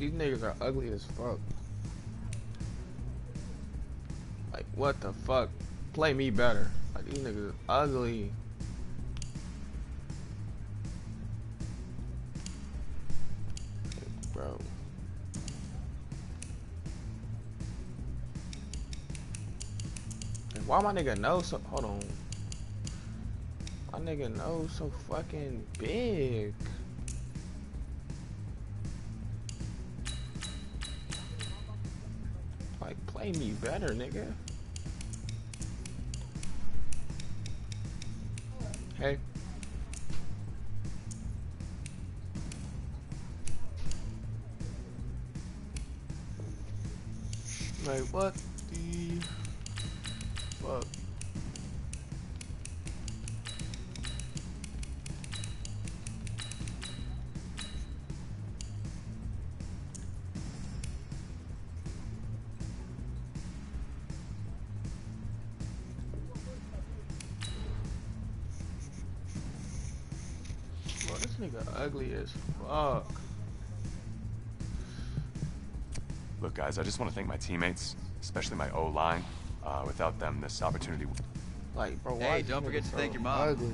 these niggas are ugly as fuck. Like, what the fuck? Play me better. Like, these niggas are ugly. Bro. And why my nigga nose so... Hold on. My nigga nose so fucking big. Like, play me better, nigga. Hey. Like, what the fuck? Bro, this nigga ugly as fuck. Look, guys, I just want to thank my teammates, especially my O-line. Without them, this opportunity... Like, bro, why hey, don't forget to thank your mom. Ugly?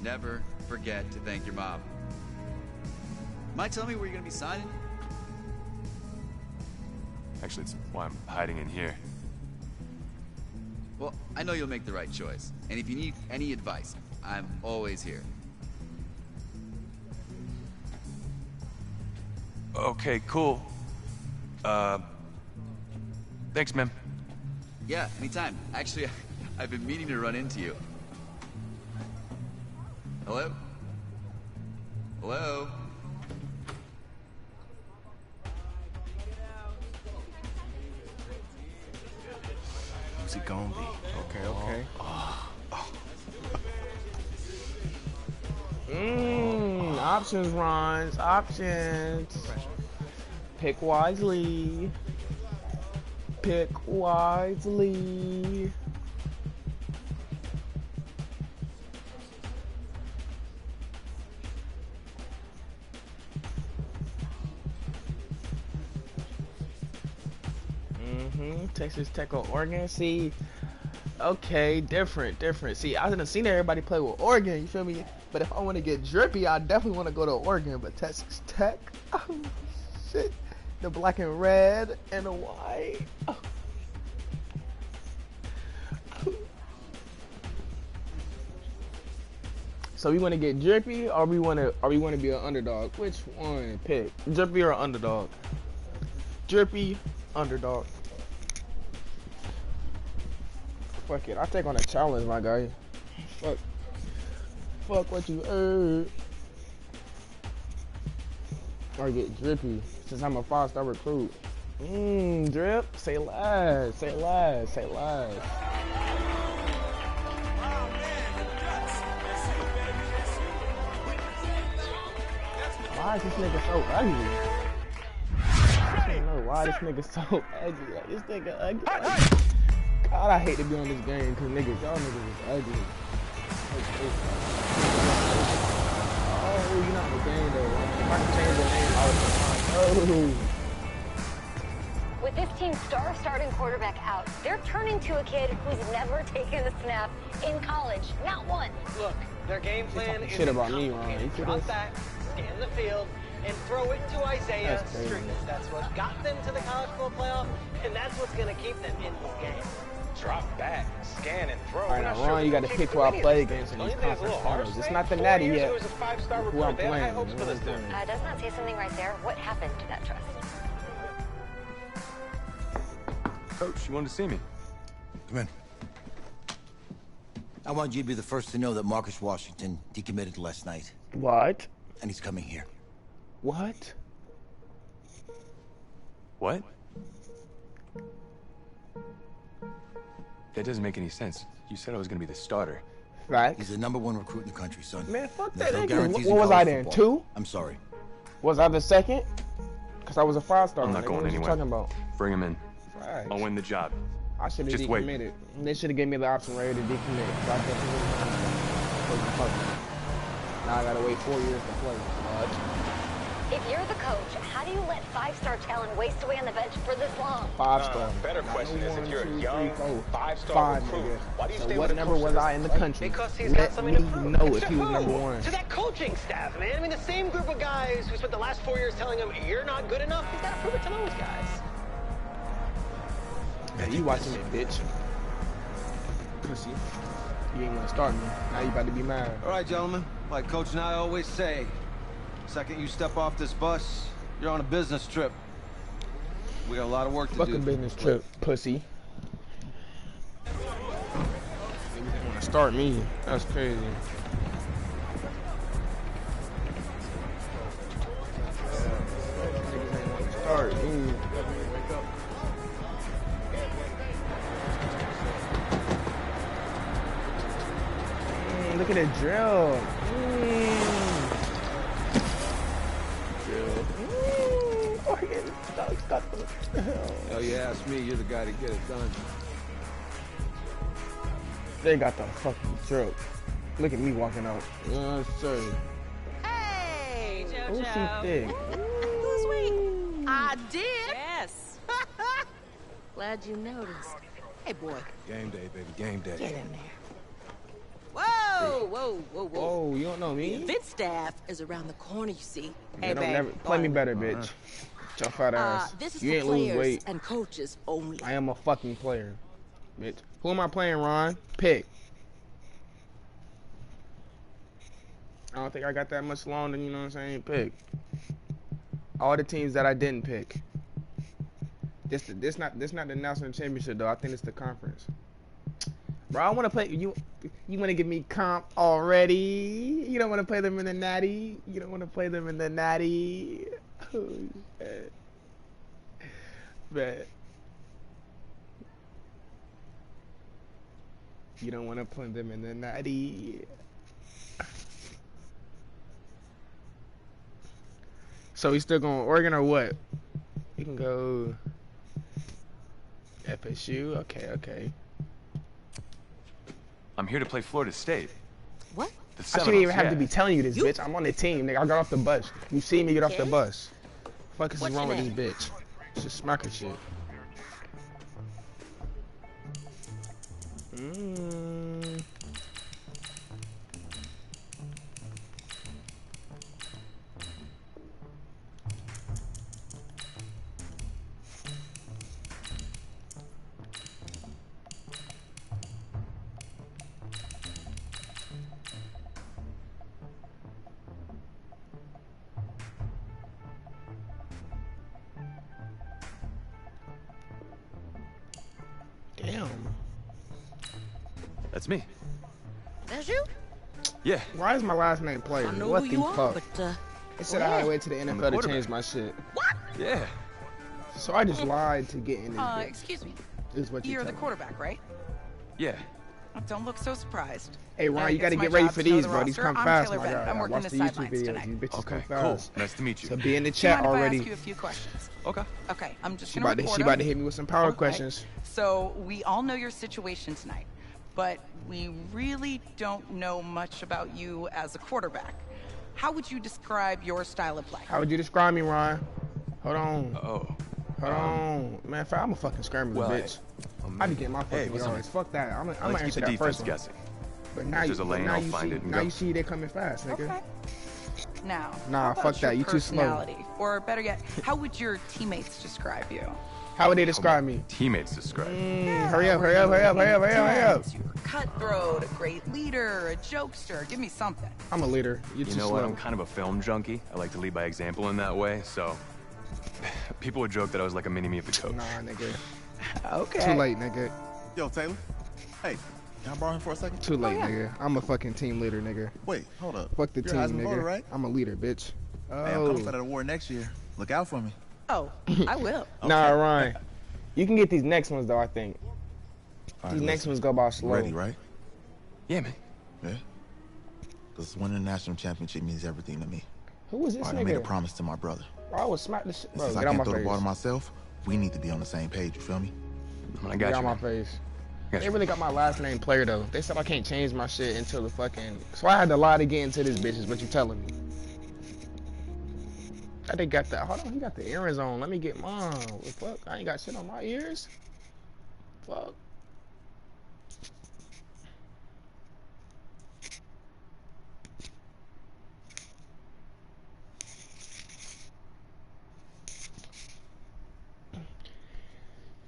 Never forget to thank your mom. Might tell me where you're gonna be signing? Actually, it's why I'm hiding in here. Well, I know you'll make the right choice. And if you need any advice, I'm always here. Okay, cool. Thanks, man. Yeah, anytime. Actually, I've been meaning to run into you. Hello? Hello? Who's it gonna be? Okay. Options, Rons. Options. Pick wisely. Pick wisely. Texas Tech or Oregon. See, okay, different. See, I didn't seen everybody play with Oregon. You feel me? But if I want to get drippy, I definitely want to go to Oregon. But Texas Tech, oh shit, the black and red and the white. Oh. So we want to get drippy, or we want to be an underdog? Which one? Pick drippy or underdog? Drippy, underdog. Fuck it, I take on a challenge, my guy. Fuck what you heard. Or get drippy, since I'm a 5-star recruit. Drip, say last. Why is this nigga so ugly? I don't know why this nigga so ugly. Like, this nigga ugly. God, I hate to be on this game because niggas, y'all niggas is ugly. Oh, you're not in the game though. If I can change the name, I would. Oh. With this team's starting quarterback out, they're turning to a kid who's never taken a snap in college. Not one. Look, their game plan is shit about me, Ron. You drop back, scan the field, and throw it to Isaiah Street. That's what got them to the college football playoff, and that's what's going to keep them in this game. Drop back, scan, and throw. All right, now, Ron, you got to pick who I play against in these conference finals. It's not the natty yet. Who I'm playing. Does not say something right there. What happened to that trust? Coach, you wanted to see me. Come in. I want you to be the first to know that Marcus Washington decommitted last night. What? And he's coming here. What? What? That doesn't make any sense. You said I was gonna be the starter. Right. He's the #1 recruit in the country, son. Man, fuck There's that no nigga. guarantees What in was I college then? football. 2? I'm sorry. Was I the second? Because I was a 5-star. I'm not going what anywhere. You talking about? Bring him in. Right. I'll win the job. I should have Just wait. decommitted. They should have gave me the option ready to decommit. So I definitely now I gotta wait 4 years to play. What? If you're the coach, how do you let five-star talent waste away on the bench for this long? 5-star. Better question is, if you're a young, five-star recruit, why do you stay with a coach? Was I in the country? Because he's got something to prove. Know if he was number one. To that coaching staff, man. I mean, the same group of guys who spent the last 4 years telling him, you're not good enough, he's got to prove it to those guys. Hey, you watching it, bitch. Pussy. You ain't want to start me. Now you about to be mad. All right, gentlemen. Like Coach and I always say, second you step off this bus, you're on a business trip. We got a lot of work to do. Fucking business trip, pussy. Niggas ain't want to start me. That's crazy. Niggas ain't want to start me. Look at the drill. Oh, you ask me, you're the guy to get it done. They got the fucking drill. Look at me walking out. Yes, sir. Hey, Who's JoJo. she thick? Who's sweet? I did. Yes. Glad you noticed. Hey, boy. Game day, baby, game day. Get in there. Whoa, whoa, whoa, whoa. Oh, you don't know The me? event staff is around the corner, you see. Hey, Hey, don't babe. never play me better, bitch. Your fat ass. This is You for ain't lose players weight. and coaches only. I am a fucking player, bitch. Who am I playing, Ron? Pick. I don't think I got that much longer, you know what I'm saying? Pick. All the teams that I didn't pick. This not the national championship though. I think it's the conference. Bro, I want to play you. You want to give me comp already? You don't want to play them in the natty. You don't want to play them in the natty. Oh, shit. Bet. You don't want to play them in the natty. So we still going Oregon or what? We can go FSU. Okay, okay. I'm here to play Florida State. What? The I shouldn't Seminoles, even have yeah. to be telling you this, bitch. I'm on the team, nigga. I got off the bus. You see me get off the Okay. bus. Fuck is What's wrong your with this name? bitch? It's just smacker shit. Damn. That's me. That's you? Yeah. Why is my last name player? I know What who the you are, fuck? but, They said I had to wait to the I'm the NFL to quarterback. change my shit. Yeah. So I just lied to get in this bitch. Excuse me. Is what You're you the tell me. quarterback, right? Yeah. Don't look so surprised. Hey Ron, you It's gotta my get ready job for to know these, the bro. These roster. come I'm fast, Taylor my Bennett. guy. I'm I working watch the the YouTube sidelines videos. tonight. These bitches Okay, come cool. fast. Nice to meet you. So be in the Do you chat mind if I already. ask you a few questions? Okay. Okay, I'm just She gonna about to record she about to them. hit me with some power Okay. questions. So we all know your situation tonight, but we really don't know much about you as a quarterback. How would you describe your style of play? How would you describe me, Ron? Hold on. Oh. Hold on. Man, I'm a fucking scrambler, Well, bitch. I be getting my Hey, fucking listen, yards. Fuck that. I'm I gonna like to keep answer the that first defense one. guessing. But now If there's a lane, I'll you find see, it and now go. you see they coming fast, nigga. Okay. Now, Nah, how about fuck that. your You too slow. personality? Or better yet, how would your teammates describe you? How would they describe me? Teammates describe. Hurry up, hurry up, hurry up, hurry up, hurry up, hurry up. You're a cutthroat, a great leader, a jokester. Give me something. I'm a leader. You're You too know slow. what? I'm kind of a film junkie. I like to lead by example in that way, so people would joke that I was like a mini-me of the coach. Nah, nigga. Okay. Too late, nigga. Yo, Taylor. Hey, can I borrow him for a second? Too late, nigga. I'm a fucking team leader, nigga. Wait, hold up. Fuck the You're team, a Heisman nigga. voter, right? I'm a leader, bitch. Hey, I'm coming for that award next year. Look out for me. Oh, I will. Nah, Ryan. You can get these next ones though, I think. All These right, next listen. ones go by slow. Ready, right? Yeah, man. Yeah. Because winning the national championship means everything to me. Who was this All right, I made a nigga? promise to my brother. Bro, I would smack this shit. And Bro, since I get out can't my throw the ball to face. myself, we need to be on the same page, you feel me? I Get got out you, my man. face. Got They you. really got my last name player though. They said I can't change my shit until the fucking. So I had to lie to get into this bitch. Is what you telling me? they got that. Hold on, he got the earrings on. Let me get mine. What the fuck? I ain't got shit on my ears. Fuck.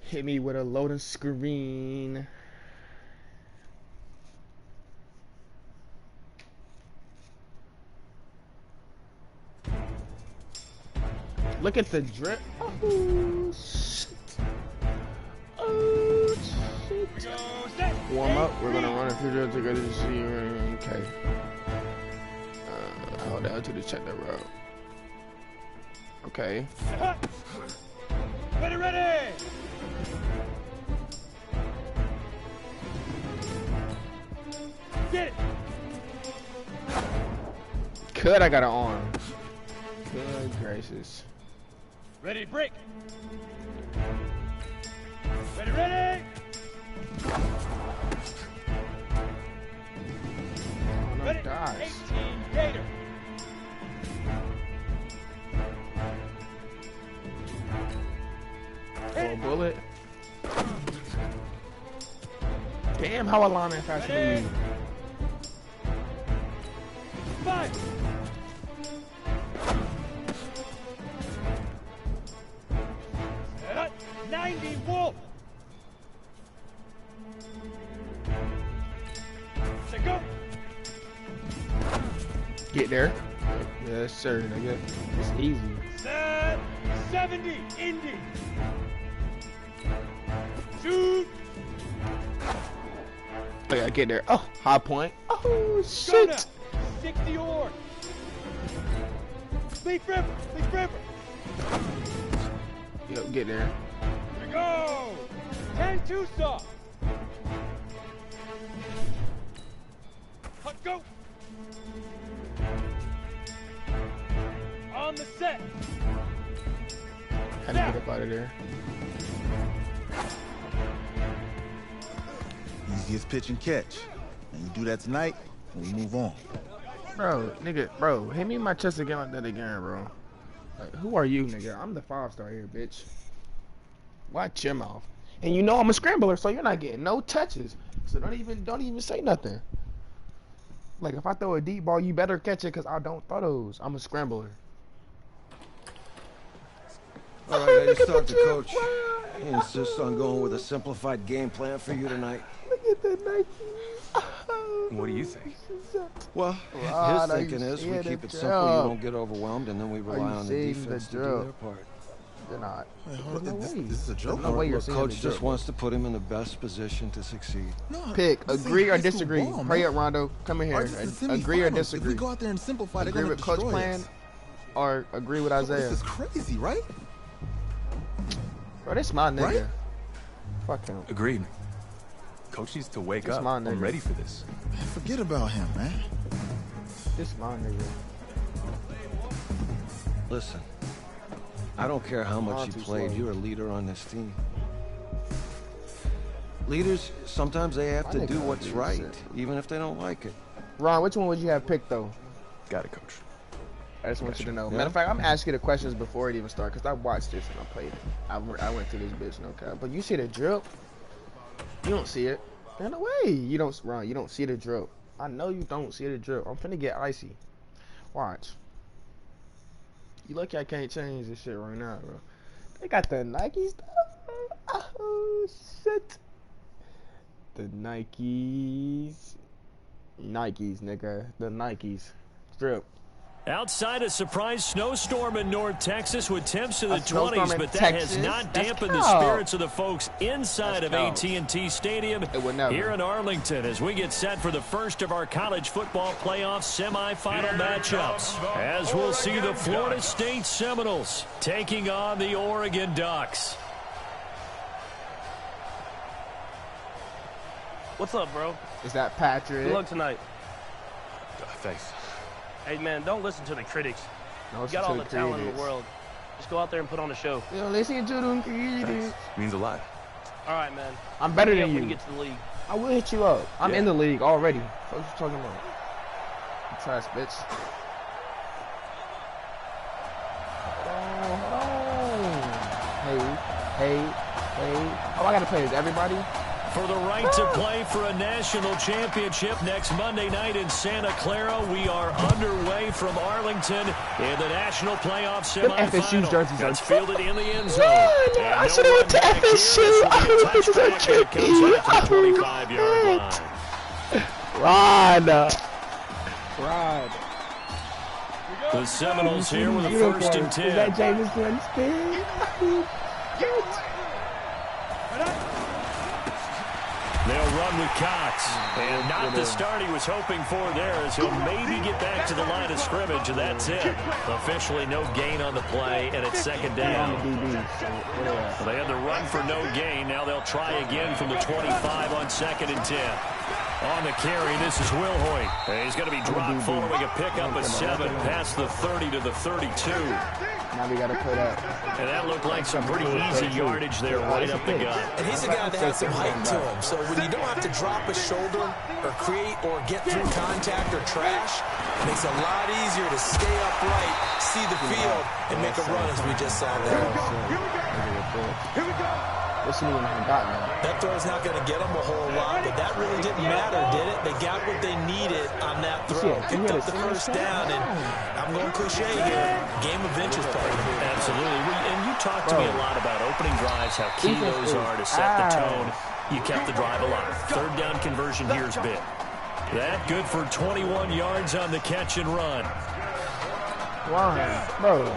Hit me with a loading screen. Look at the drip. Oh shit. Oh shit. Warm up. We're gonna run a few drills together to see. Okay. Hold down to the check the road. Okay. Ready! Get it! Good, I got an arm. Good gracious. Ready, break! Ready! Oh, no, Ready! dies. 18 Gator! For a bullet. Damn, how a lineman faster than me. 5! Set 90 Wolf! Set go! Get there. Yes, sir, nigga. It's easy. Set 70 Indy! Shoot! Oh, yeah, get there. Oh, high point. Oh, shit. 60 Orr! Leaf River! Yep, get there. Here we go! 10 Tucson! Let's go! On the set! Had to get up out of there. Easiest pitch and catch. And you do that tonight, and we move on. Bro, nigga, bro, hit me in my chest again like that again, bro. Like, who are you, nigga? I'm the 5-star here, bitch. Watch your mouth. And you know I'm a scrambler, so you're not getting no touches. So don't even say nothing. Like, if I throw a deep ball, you better catch it, because I don't throw those. I'm a scrambler. All right, I just talked to Coach. He insists on going with a simplified game plan for you tonight. Look at the Nike. What do you think? Well, his thinking is we keep it simple, you don't get overwhelmed, and then we rely on the defense to do their part. You're not. Wait, hold No on. way. This is a joke? No way you're Look, seeing Coach the just drill. wants to put him in the best position to succeed. No, Pick, this ain't agree or high school disagree. ball, Hurry man. up, Rondo. Come in All here. right, this is the Agree or semifinals. disagree. If we go out there and simplify, they're Agree gonna with Coach destroy plan us. or agree with Isaiah. This is crazy, right? Bro, this my nigga. Right? Fuck him. Agreed. Coach needs to wake This up. my I'm nigga. ready for this. Man, forget about him, man. This my nigga. Listen, I don't care how much you too played, slow. you're a leader on this team. Leaders, sometimes they have My to nigga do what's is right, sick. even if they don't like it. Ron, which one would you have picked though? Got it, Coach. I just want you to know. Yeah. Matter of fact, I'm asking you the questions before it even started because I watched this and I played it. I went to this bitch, no cap. But you see the drip? You don't see it. In a way, you don't, Ron. You don't see the drip. I know you don't see the drip. I'm finna get icy. Watch. You lucky I can't change this shit right now, bro. They got the Nike stuff. Oh shit. The Nikes, nigga. The Nikes. Drip. Outside a surprise snowstorm in North Texas with temps in the snowstorm 20s, in but that Texas? has not That's dampened the cold. spirits of the folks inside of That's AT&T Stadium It would never. here in Arlington as we get set for the first of our college football playoff semifinal matchups. As we'll see the Florida State Seminoles taking on the Oregon Ducks. What's up, bro? Is that Patrick? Good luck tonight. Thanks. Hey, man, don't listen to the critics. No, You listen got to all the the talent in the critics. world. Just go out there and put on a show. You know, listen to them critics. Means a lot. All right, man. I'm better Hit me than up when you. you get to the league. I will hit you up. I'm Yeah. in the league already. What you talking about? You trash, bitch. Hey. Oh, I gotta play as everybody? For the right to play for a national championship next Monday night in Santa Clara, we are underway from Arlington in the national playoff semifinal. jerseys That's fielded in the end zone. I should have went to FSU. It comes out to the 25-yard line. Rod. The Seminoles here with a 1st and 10. Is that James Winston? They'll run with Cox. And not the start he was hoping for there, as he'll maybe get back to the line of scrimmage, and that's it. Officially no gain on the play, and it's 2nd down. They had the run for no gain. Now they'll try again from the 25 on 2nd and 10. On the carry, this is Wilhoit. He's going to be dropped following a pickup of 7 past the 30 to the 32. Now we got to put up. And that looked like some pretty easy yardage there right up the gut. And he's a guy that has some height to him. So when you don't have to drop a shoulder or create or get through contact or trash, it makes it a lot easier to stay upright, see the field, and make a run as we just saw there. Here we go. That throw's not going to get them a whole lot, but that really didn't matter, did it? They got what they needed on that throw. Picked up the 1st down, and I'm going cliche here. Game of inches, partner. Absolutely. And you talk to me a lot about opening drives, how key those are to set the tone. You kept the drive alive. 3rd down conversion here is big. That good for 21 yards on the catch and run. Bro.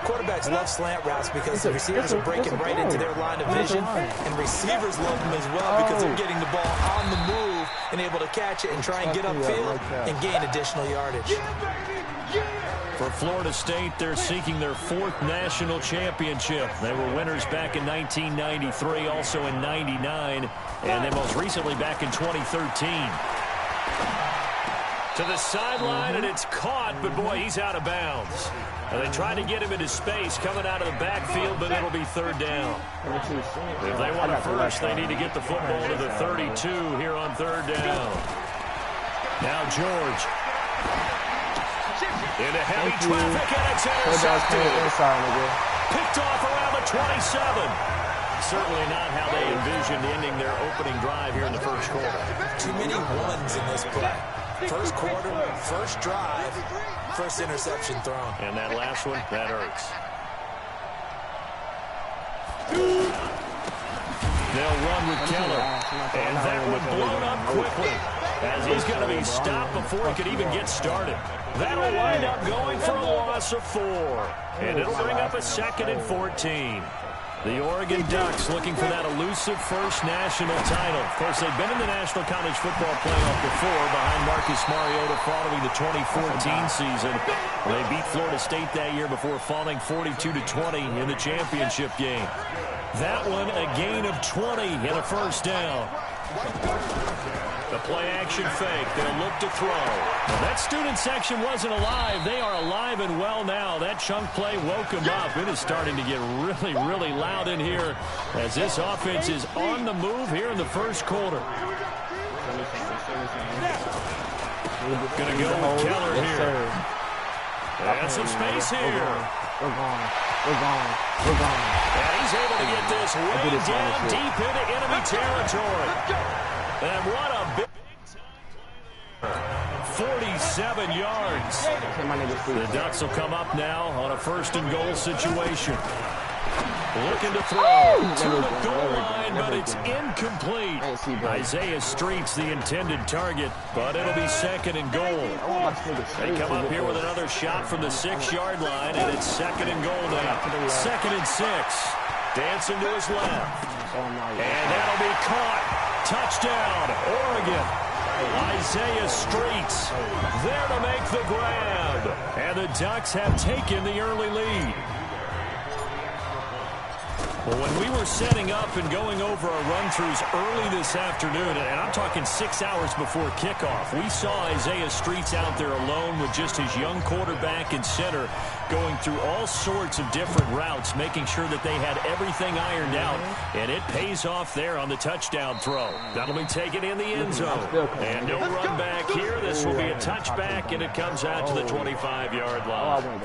Quarterbacks love slant routes because the receivers are breaking right into their line of vision, and receivers love them as well because they're getting the ball on the move and able to catch it and try and get upfield and gain additional yardage. For Florida State, they're seeking their 4th national championship. They were winners back in 1993, also in 99, and then most recently back in 2013. To the sideline, and it's caught, but boy, he's out of bounds. And they try to get him into space coming out of the backfield, but it'll be 3rd down. If they want it first, they need to get the football to the 32 here on 3rd down. Now George. Into heavy traffic, and it's intercepted. Picked off around the 27. Certainly not how they envisioned ending their opening drive here in the 1st quarter. Too many ones in this play. 1st quarter, 1st drive, 1st interception thrown. And that last one, that hurts. They'll run with Keller. And that one blown up quickly, as he's going to be stopped before he could even get started. That'll wind up going for a loss of 4. And it'll bring up a 2nd and 14. The Oregon Ducks looking for that elusive 1st national title. Of course, they've been in the National College Football Playoff before behind Marcus Mariota following the 2014 season. They beat Florida State that year before falling 42-20 in the championship game. That one, a gain of 20 and a 1st down. The play-action fake. They'll look to throw. Well, that student section wasn't alive. They are alive and well now. That chunk play woke them up. It is starting to get really, really loud in here as this offense is on the move here in the 1st quarter. Going to go with Keller here. And some space here. We're going. And he's able to get this way down deep into enemy territory. And what a big time play there. 47 yards. The Ducks will come up now on a 1st and goal situation. Looking to throw to the goal line, but it's incomplete. Isaiah Street's the intended target, but it'll be 2nd and goal. They come up here with another shot from the 6-yard line, and it's 2nd and goal now. 2nd and 6. Dancing to his left. And that'll be caught. Touchdown, Oregon. Isaiah Streets there to make the grab. And the Ducks have taken the early lead. Well, when we were setting up and going over our run-throughs early this afternoon, and I'm talking 6 hours before kickoff, we saw Isaiah Streets out there alone with just his young quarterback and center going through all sorts of different routes, making sure that they had everything ironed out, and it pays off there on the touchdown throw. That'll be taken in the end zone. And no run back here. This will be a touchback, and it comes out to the 25-yard line.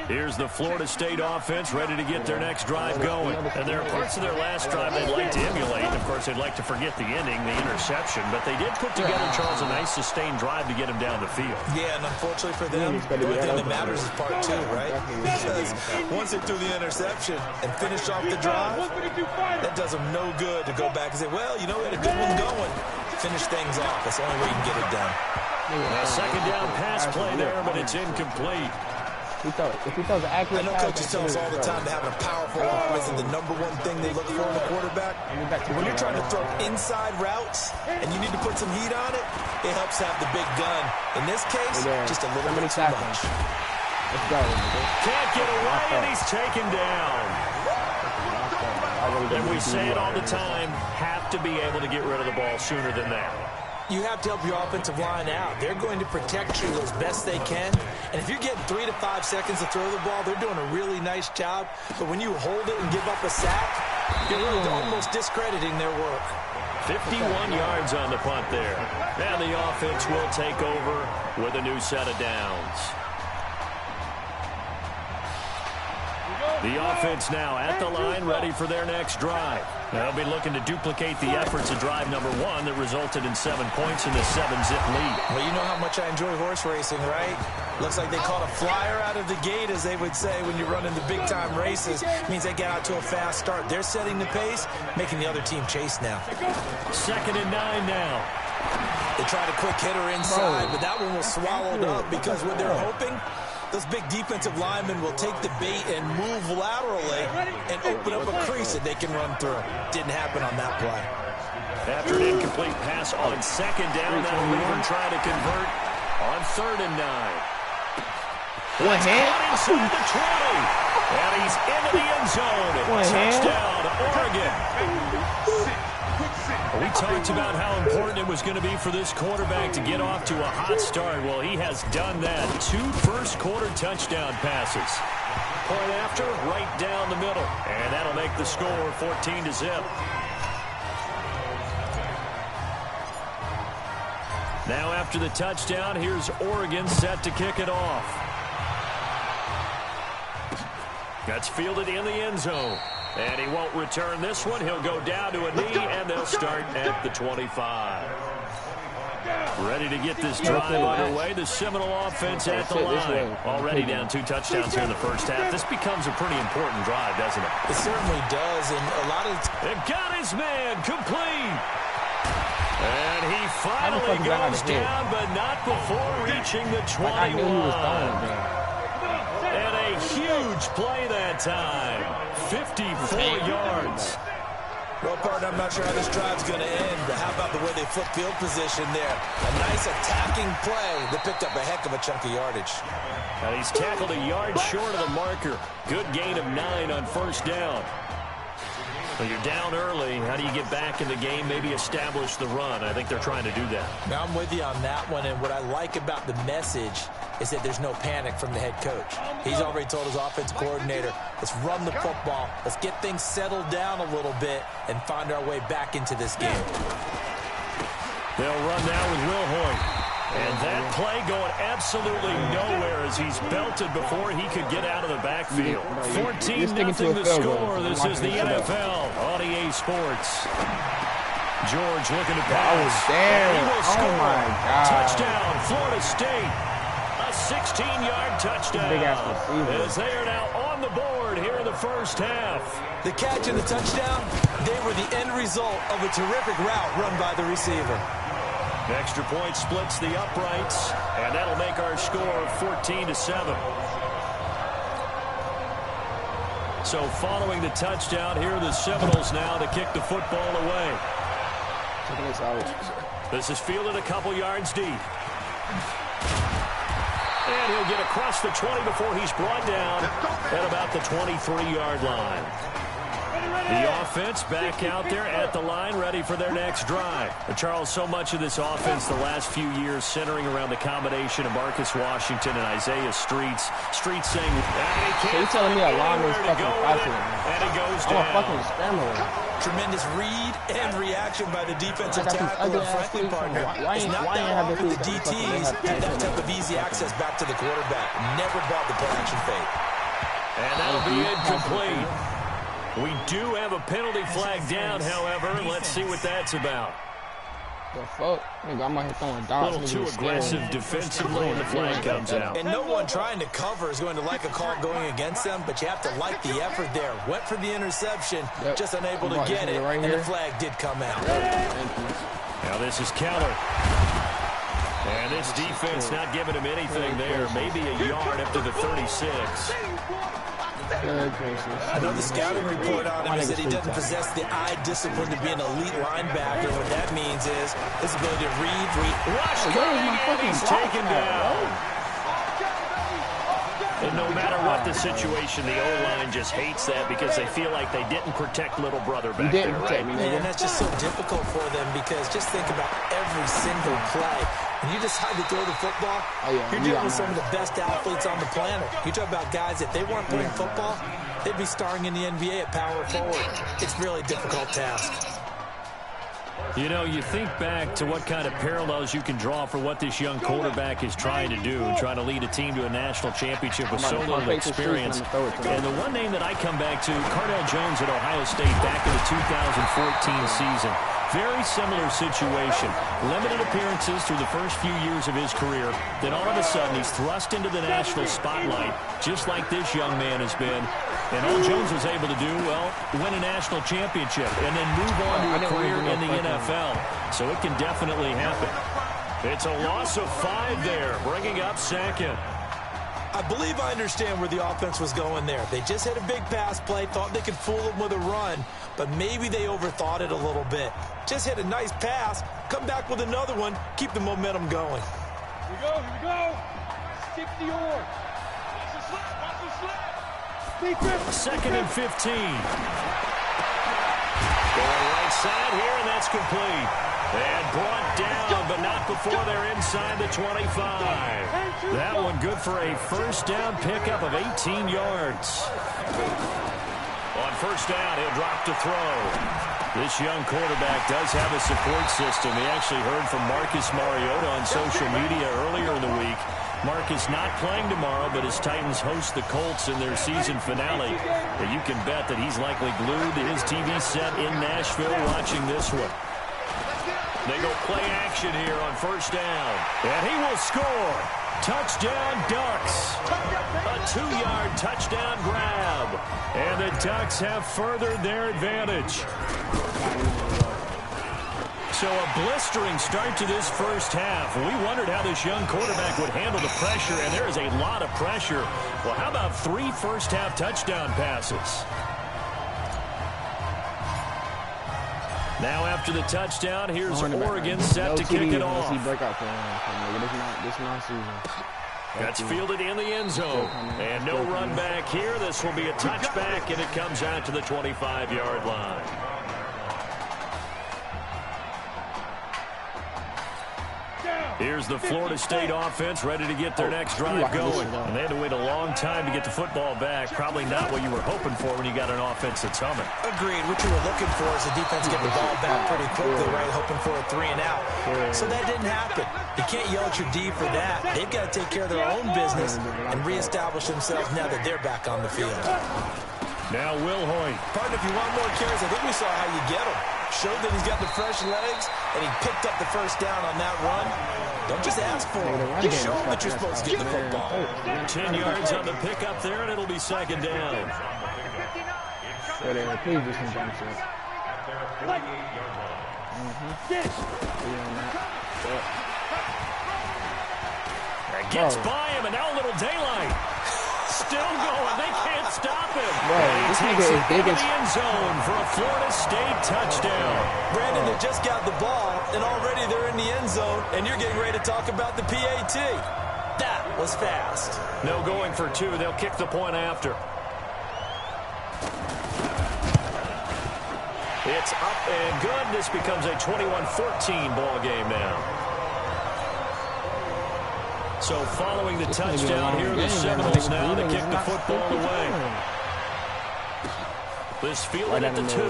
Here's the Florida State offense ready to get their next drive going. And there are parts of their last drive they'd like to emulate. Of course, they'd like to forget the ending, the interception, but they did put together, Charles, a nice sustained drive to get him down the field. Yeah, and unfortunately for them, the only thing that matters is part two, right? Because once they threw the interception and finished off the drive, that does them no good to go back and say, well, you know, we had a good one going. Finish things off. That's the only way you can get it done. A second down pass play there, but it's incomplete. If he throws an accurate I know coaches tell us all the time that having a powerful arm isn't the #1 thing they look for in a quarterback. When you're trying to throw inside routes and you need to put some heat on it, it helps have the big gun. In this case, just a little bit too much. Let's go. Can't get away, and he's taken down. And we say it all the time, have to be able to get rid of the ball sooner than that. You have to help your offensive line out. They're going to protect you as best they can. And if you're getting 3 to 5 seconds to throw the ball, they're doing a really nice job. But when you hold it and give up a sack, you're really almost discrediting their work. 51 yards on the punt there. And the offense will take over with a new set of downs. The offense now at the line, ready for their next drive. They'll be looking to duplicate the efforts of drive number 1 that resulted in 7 points in the 7-zip lead. Well, you know how much I enjoy horse racing, right? Looks like they caught a flyer out of the gate, as they would say when you're running the big-time races. It means they get out to a fast start. They're setting the pace, making the other team chase now. 2nd and 9 now. They tried a quick hitter inside, but that one was swallowed up because what they're hoping, those big defensive linemen will take the bait and move laterally and open up a crease that they can run through. Didn't happen on that play. After an incomplete pass on 2nd down, that'll leave him trying to convert on 3rd and 9. One hand? Inside the 20. And he's into the end zone. Touchdown, Oregon. We talked about how important it was going to be for this quarterback to get off to a hot start. Well, he has done that. 2 first-quarter touchdown passes. Point after, right down the middle. And that'll make the score 14-0. Now after the touchdown, here's Oregon set to kick it off. That's fielded in the end zone. And he won't return this one. He'll go down to a knee, and they'll start at the 25. Ready to get this drive underway. The Seminole offense at the line. Already down 2 touchdowns here in the first half. This becomes a pretty important drive, doesn't it? It certainly does, and a lot of... It got his man complete. And he finally goes down, but not before reaching the 21. And a huge play that time. 54 yards. Well, partner, I'm not sure how this drive's going to end, but how about the way they flip field position there? A nice attacking play that picked up a heck of a chunk of yardage. And he's tackled a yard short of the marker. Good gain of 9 on 1st down. So you're down early. How do you get back in the game, maybe establish the run? I think they're trying to do that. Now, I'm with you on that one, and what I like about the message is that there's no panic from the head coach. He's already told his offense coordinator, let's run the football, let's get things settled down a little bit and find our way back into this game. They'll run now with Will Hoyt. And that play going absolutely nowhere as he's belted before he could get out of the backfield. 14-0 the score. This is the NFL on EA Sports. George looking to pass. And he will score. Oh my God. Touchdown, Florida State. A 16-yard touchdown. As they are now on the board here in the first half. The catch and the touchdown, they were the end result of a terrific route run by the receiver. Extra point splits the uprights, and that'll make our score 14-7. So following the touchdown, here are the Seminoles now to kick the football away. This is fielded a couple yards deep. And he'll get across the 20 before he's brought down at about the 23-yard line. The offense back out there at the line, ready for their next drive. Charles, so much of this offense the last few years centering around the combination of Marcus Washington and Isaiah Streets. Streets saying, so you telling me a line is fucking faster than and he goes I'm down. a fucking scrambler. Tremendous read and reaction by the defensive tackle and Franklin partner. It's not that often the DTs have that type of easy access back to the quarterback. Never bought the play-action fake. And that'll be incomplete. We do have a penalty flag down, however, and let's see what that's about. The fuck? Nigga, I'm out here throwing A dots. little too aggressive defensively, and the flag comes out. And no one trying to cover is going to like a call going against them, but you have to like the effort there. Went for the interception, just unable to get it, and the flag did come out. Now this is Keller. And this defense not giving him anything there. Maybe a yard up to the 36. I know the scouting report on him is that he doesn't possess the eye discipline to be an elite linebacker. What that means is his ability to read. He's taken down. And no matter what the situation, the O-line just hates that because they feel like they didn't protect little brother back there, right? And that's just so difficult for them because just think about every single play. When you decide to throw the football, you're dealing with some of the best athletes on the planet. You talk about guys, if they weren't playing football, they'd be starring in the NBA at power forward. It's really a difficult task. You know, you think back to what kind of parallels you can draw for what this young quarterback is trying to do, trying to lead a team to a national championship with so little experience. And the one name that I come back to, Cardell Jones at Ohio State back in the 2014 season. Very similar situation. Limited appearances through the first few years of his career. Then all of a sudden, he's thrust into the national spotlight, just like this young man has been. And all Jones was able to do, well, win a national championship and then move on to a career in the NFL. So it can definitely happen. It's a loss of 5 there, bringing up second. I believe I understand where the offense was going there. They just had a big pass play, thought they could fool them with a run, but maybe they overthought it a little bit. Just hit a nice pass, come back with another one, keep the momentum going. Here we go, here we go. Stick the oar. Watch the slap, watch the slap. Second and 15. Going right side here, and that's complete. And brought down, but not before they're inside the 25. That one good for a first down pickup of 18 yards. On first down, he'll drop to throw. This young quarterback does have a support system. We actually heard from Marcus Mariota on social media earlier in the week. Marcus not playing tomorrow, but his Titans host the Colts in their season finale. And you can bet that he's likely glued to his TV set in Nashville watching this one. They go play action here on first down. And he will score. Touchdown Ducks. A 2-yard touchdown grab. And the Ducks have furthered their advantage. So a blistering start to this first half. We wondered how this young quarterback would handle the pressure, and there is a lot of pressure. Well, how about 3 first-half touchdown passes? Now after the touchdown, here's Oregon set to kick it off. That's fielded in the end zone. And no run back here. This will be a touchback, and it comes out to the 25-yard line. Here's the Florida State offense ready to get their next drive going. And they had to wait a long time to get the football back. Probably not what you were hoping for when you got an offense that's humming. Agreed. What you were looking for is the defense getting the ball back pretty quickly, right? Hoping for a 3 and out. So that didn't happen. You can't yell at your D for that. They've got to take care of their own business and reestablish themselves now that they're back on the field. Now Will Hoyt. Partner, if you want more carries, I think we saw how you get them. Showed that he's got the fresh legs, and he picked up the first down on that run. Don't just ask for him. Just show him that you're supposed to get the football. 10 yards on the pickup there, and it'll be second down. Please do some jump shot. Gets by him, and now a little daylight. Still going. They can't stop him. This nigga is big as the end zone for a Florida State touchdown. Brandon, they just got the ball, and already they're in the end zone, and you're getting ready to talk about the PAT. That was fast. No going for 2. They'll kick the point after. It's up and good. This becomes a 21-14 ball game now. So following the touchdown here, the Seminoles now to kick the football away. This fielded at the 2.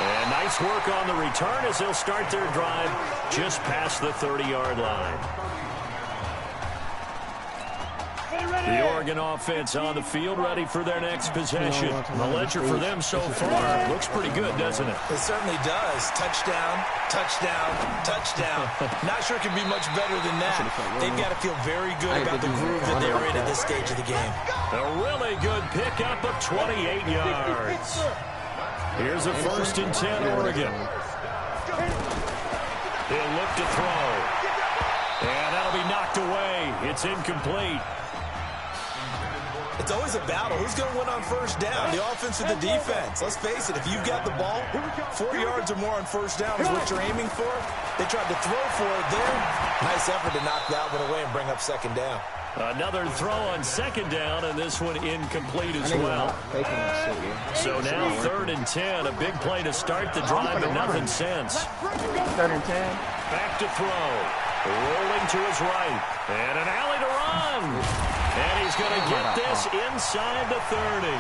And nice work on the return as they'll start their drive just past the 30-yard line. The Oregon offense on the field, ready for their next possession. The ledger for them so far looks pretty good, doesn't it? It certainly does. Touchdown, touchdown, touchdown. Not sure it could be much better than that. They've got to feel very good about the groove that they're in at this stage of the game. A really good pickup of 28 yards. Here's a 1st and 10, Oregon. He'll look to throw. And that'll be knocked away. It's incomplete. It's always a battle. Who's going to win on first down, the offense or the defense? Let's face it, if you've got the ball, 4 yards or more on first down is what you're aiming for. They tried to throw for it there. Nice effort to knock that one away and bring up 2nd down. Another throw on 2nd down, and this one incomplete as well. So now 3rd and 10. A big play to start the drive, but nothing since. 3rd and 10. Back to throw. Rolling to his right. And an alley to run. And he's going to get this inside the 30.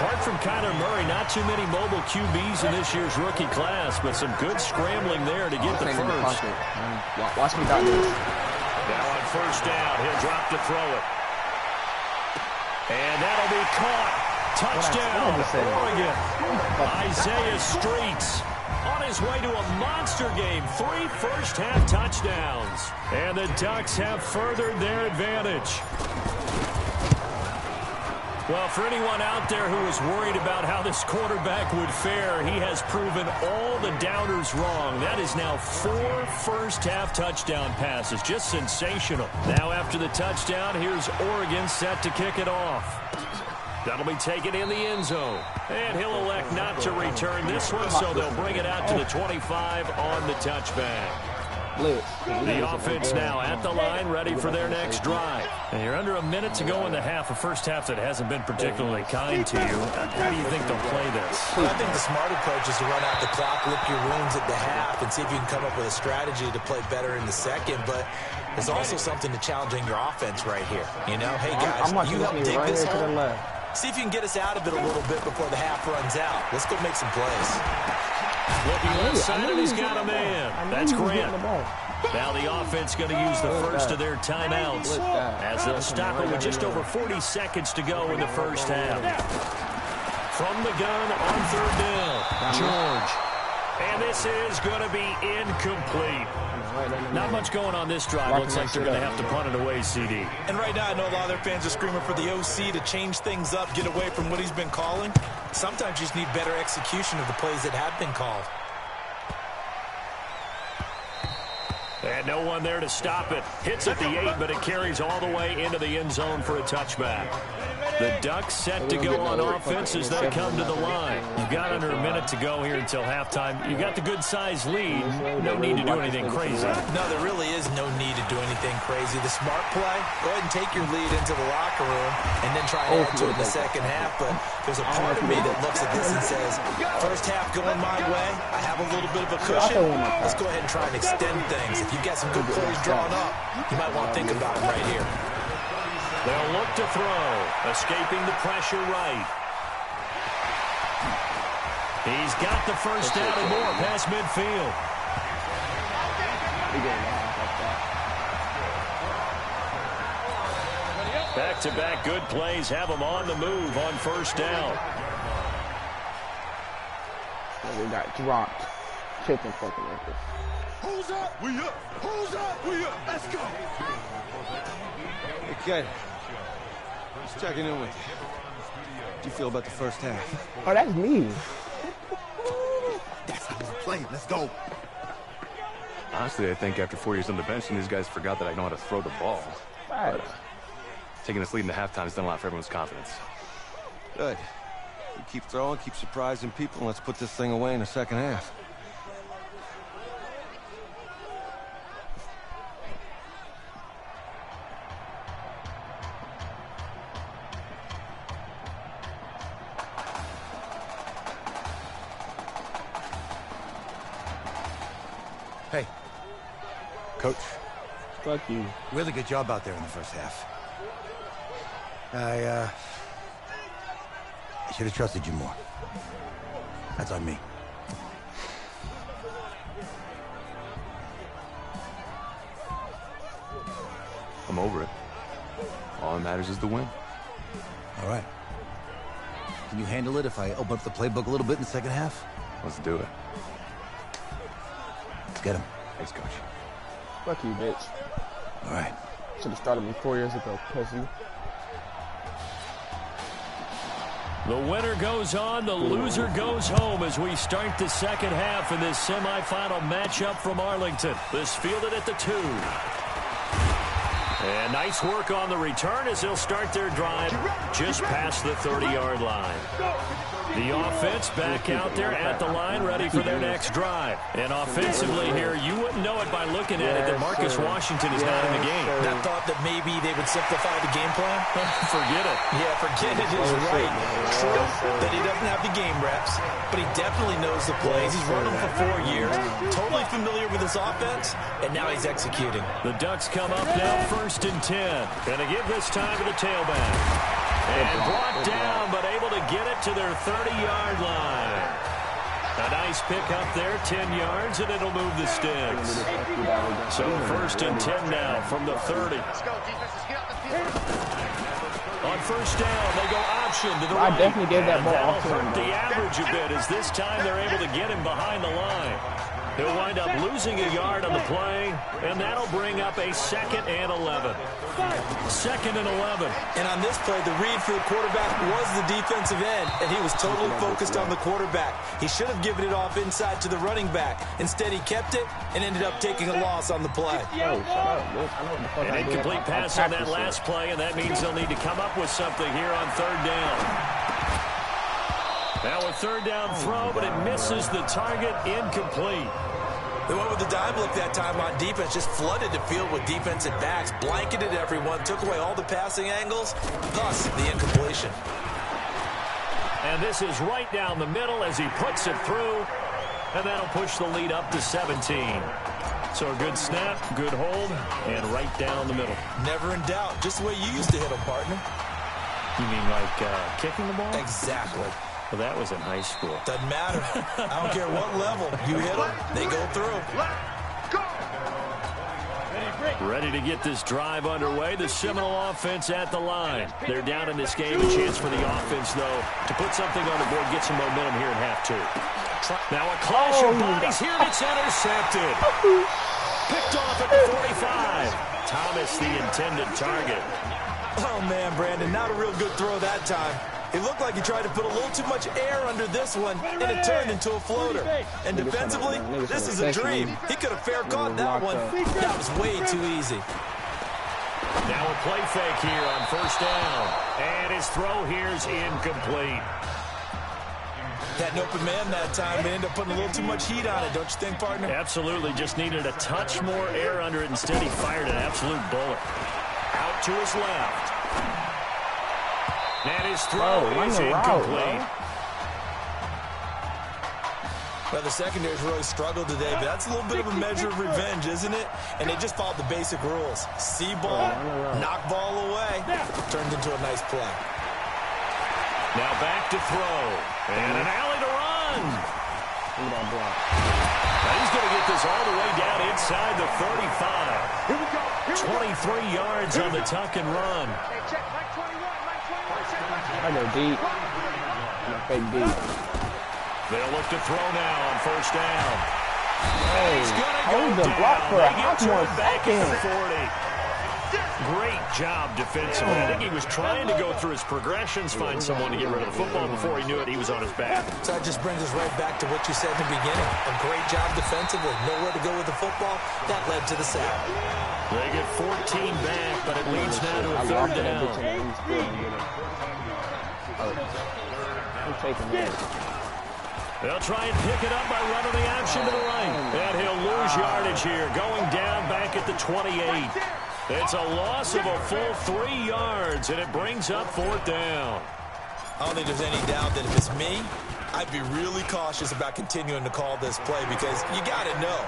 Apart from Kyler Murray, not too many mobile QBs in this year's rookie class, but some good scrambling there to get the first. Watch me dodge this. Now on first down, he'll drop to throw it. And that'll be caught. Touchdown, Oregon. Isaiah Streets on his way to a monster game. 3 first-half touchdowns. And the Ducks have furthered their advantage. Well, for anyone out there who was worried about how this quarterback would fare, he has proven all the doubters wrong. That is now 4 first-half touchdown passes. Just sensational. Now after the touchdown, here's Oregon set to kick it off. That'll be taken in the end zone. And he'll elect not to return this one, so they'll bring it out to the 25 on the touchback. The offense now at the line, ready for their next drive. And you're under a minute to go in the half, a first half that hasn't been particularly kind to you. How do you think they'll play this? Well, I think the smart approach is to run out the clock, lick your wounds at the half, and see if you can come up with a strategy to play better in the second. But there's also something to challenging your offense right here. You know, hey, guys, you help dig this hole. See if you can get us out of it a little bit before the half runs out. Let's go make some plays. Looking left side, and he's got a man. That's Grant. Now the offense going to use the first of their timeouts as they'll stop it with just over 40 seconds to go in the first half. From the gun on 3rd down, George. And this is going to be incomplete. Not much going on this drive. Looks like they're going to have to punt it away, CD. And right now, I know a lot of their fans are screaming for the OC to change things up, get away from what he's been calling. Sometimes you just need better execution of the plays that have been called. And no one there to stop it. Hits at the 8, but it carries all the way into the end zone for a touchback. The Ducks set to go on offense as they come to the line. You've got under a minute to go here until halftime. You've got the good-sized lead. No need to do anything crazy. No, there really is no need to do anything crazy. The smart play, go ahead and take your lead into the locker room and then try and add to it in the second half. But there's a part of me that looks at this and says, first half going my way, I have a little bit of a cushion. Let's go ahead and try and extend things. If you've got some good plays drawn up, you might want to think about them right here. They'll look to throw, escaping the pressure right. He's got the first down and more past midfield. Back-to-back good plays have them on the move on first down. We got dropped. Chicken fucking record. Who's up? We up. Who's up? We up. Let's go. Hey, kid. Just checking in with you. How do you feel about the first half? Oh, that's me. That's how we're playing. Let's go. Honestly, I think after 4 years on the bench, and these guys forgot that I know how to throw the ball. Right. But, taking this lead in the halftime has done a lot for everyone's confidence. Good. We keep throwing, keep surprising people, and let's put this thing away in the second half. Hey. Coach. Fuck you. Really good job out there in the first half. I should have trusted you more. That's on me. I'm over it. All that matters is the win. All right. Can you handle it if I open up the playbook a little bit in the second half? Let's do it. Let's get him. Thanks, Coach. Fuck you, bitch. All right. Should have started me 4 years ago, pussy. The winner goes on, the loser goes home as we start the second half in this semifinal matchup from Arlington. This fielded at the 2. And nice work on the return as they'll start their drive just past the 30-yard line. The offense back out there at the line, ready for their next drive. And offensively here, you wouldn't know it by looking at it that Marcus Washington is not in the game. That thought that maybe they would simplify the game plan? Forget it. Yeah, forget it is right. True that he doesn't have the game reps, but he definitely knows the plays. He's run them for 4 years, totally familiar with his offense, and now he's executing. The Ducks come up now 1st and 10. Gonna give this time to the tailback. And brought down, but able to get it to their 30-yard line. A nice pick up there, 10 yards, and it'll move the sticks. So 1st and 10 now from the 30. On 1st down, they go option to the right. I definitely gave that ball off to him. That'll hurt the average a bit as this time they're able to get him behind the line. He'll wind up losing a yard on the play, and that'll bring up a 2nd and 11. 2nd and 11. And on this play, the read for the quarterback was the defensive end, and he was totally focused on the quarterback. He should have given it off inside to the running back. Instead, he kept it and ended up taking a loss on the play. An incomplete pass on that last play, and that means they'll need to come up with something here on 3rd down. Now a 3rd down throw, but it misses the target, incomplete. They went with the dime look that time on defense, just flooded the field with defensive backs, blanketed everyone, took away all the passing angles, thus the incompletion. And this is right down the middle as he puts it through, and that'll push the lead up to 17. So a good snap, good hold, and right down the middle. Never in doubt, just the way you used to hit them, partner. You mean like kicking the ball? Exactly. Well, that was in high school. Doesn't matter. I don't care what level. You hit them, they go through. Ready to get this drive underway. The Seminole offense at the line. They're down in this game. A chance for the offense, though, to put something on the board, get some momentum here in half 2. Now a clash of bodies here, and it's intercepted. Picked off at the 45. Thomas, the intended target. Oh, man, Brandon, not a real good throw that time. It looked like he tried to put a little too much air under this one, and it turned into a floater. And defensively, this is a dream. He could have fair caught that one. That was way too easy. Now a play fake here on 1st down. And his throw here's incomplete. Had an open man that time, but ended up putting a little too much heat on it, don't you think, partner? Absolutely. Just needed a touch more air under it. Instead, he fired an absolute bullet. Out to his left. And his throw is incomplete. Well, the secondary's really struggled today, but that's a little bit of a measure of revenge, isn't it? And they just followed the basic rules. See ball, knock ball away. Turned into a nice play. Now back to throw. And an alley to run. Now he's going to get this all the way down inside the 35. Here we go. 23 yards on the tuck and run. I go deep. I fake deep. They'll look to throw now on 1st down. Hey, he's going to hold go the block down. for a hot more Back at the second. 40. Great job defensively. I think he was trying to go through his progressions, find someone to get rid of the football. Before he knew it, he was on his back. So that just brings us right back to what you said in the beginning. A great job defensively. Nowhere to go with the football. That led to the sack. They get 14 back, but it leads now to a 3rd down. They'll try and pick it up by running the option to the right. And he'll lose yardage here, going down back at the 28. It's a loss of a full 3 yards, and it brings up 4th down. I don't think there's any doubt that if it's me, I'd be really cautious about continuing to call this play because you got to know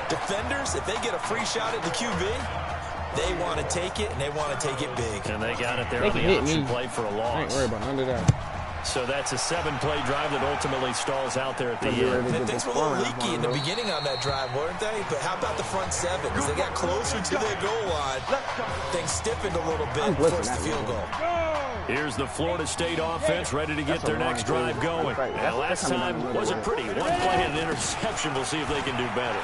Defenders, if they get a free shot at the QB, they want to take it, and they want to take it big. And they got it there on the option play for a loss. I ain't worried about none of that. So that's a 7-play drive that ultimately stalls out there at the end. Things were a little leaky in the beginning on that drive, weren't they? But how about the front seven? As they got closer to their goal line, things stiffened a little bit, forced the field goal. Here's the Florida State offense ready to get their next drive going. And last time wasn't pretty. One play and an interception. We'll see if they can do better.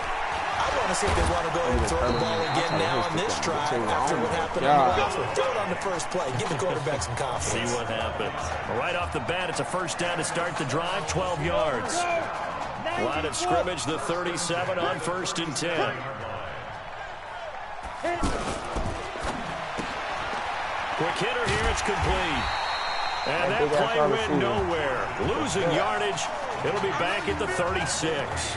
I want to see if they want to go ahead and throw the ball again now on this drive after what happened on the last one. Throw it on the first play. Give the quarterback some confidence. See what happens. Well, right off the bat, it's a first down to start the drive, 12 yards. Line of scrimmage, the 37 on 1st and 10. Quick hitter here, it's complete. And that play went nowhere. Losing yardage. It'll be back at the 36.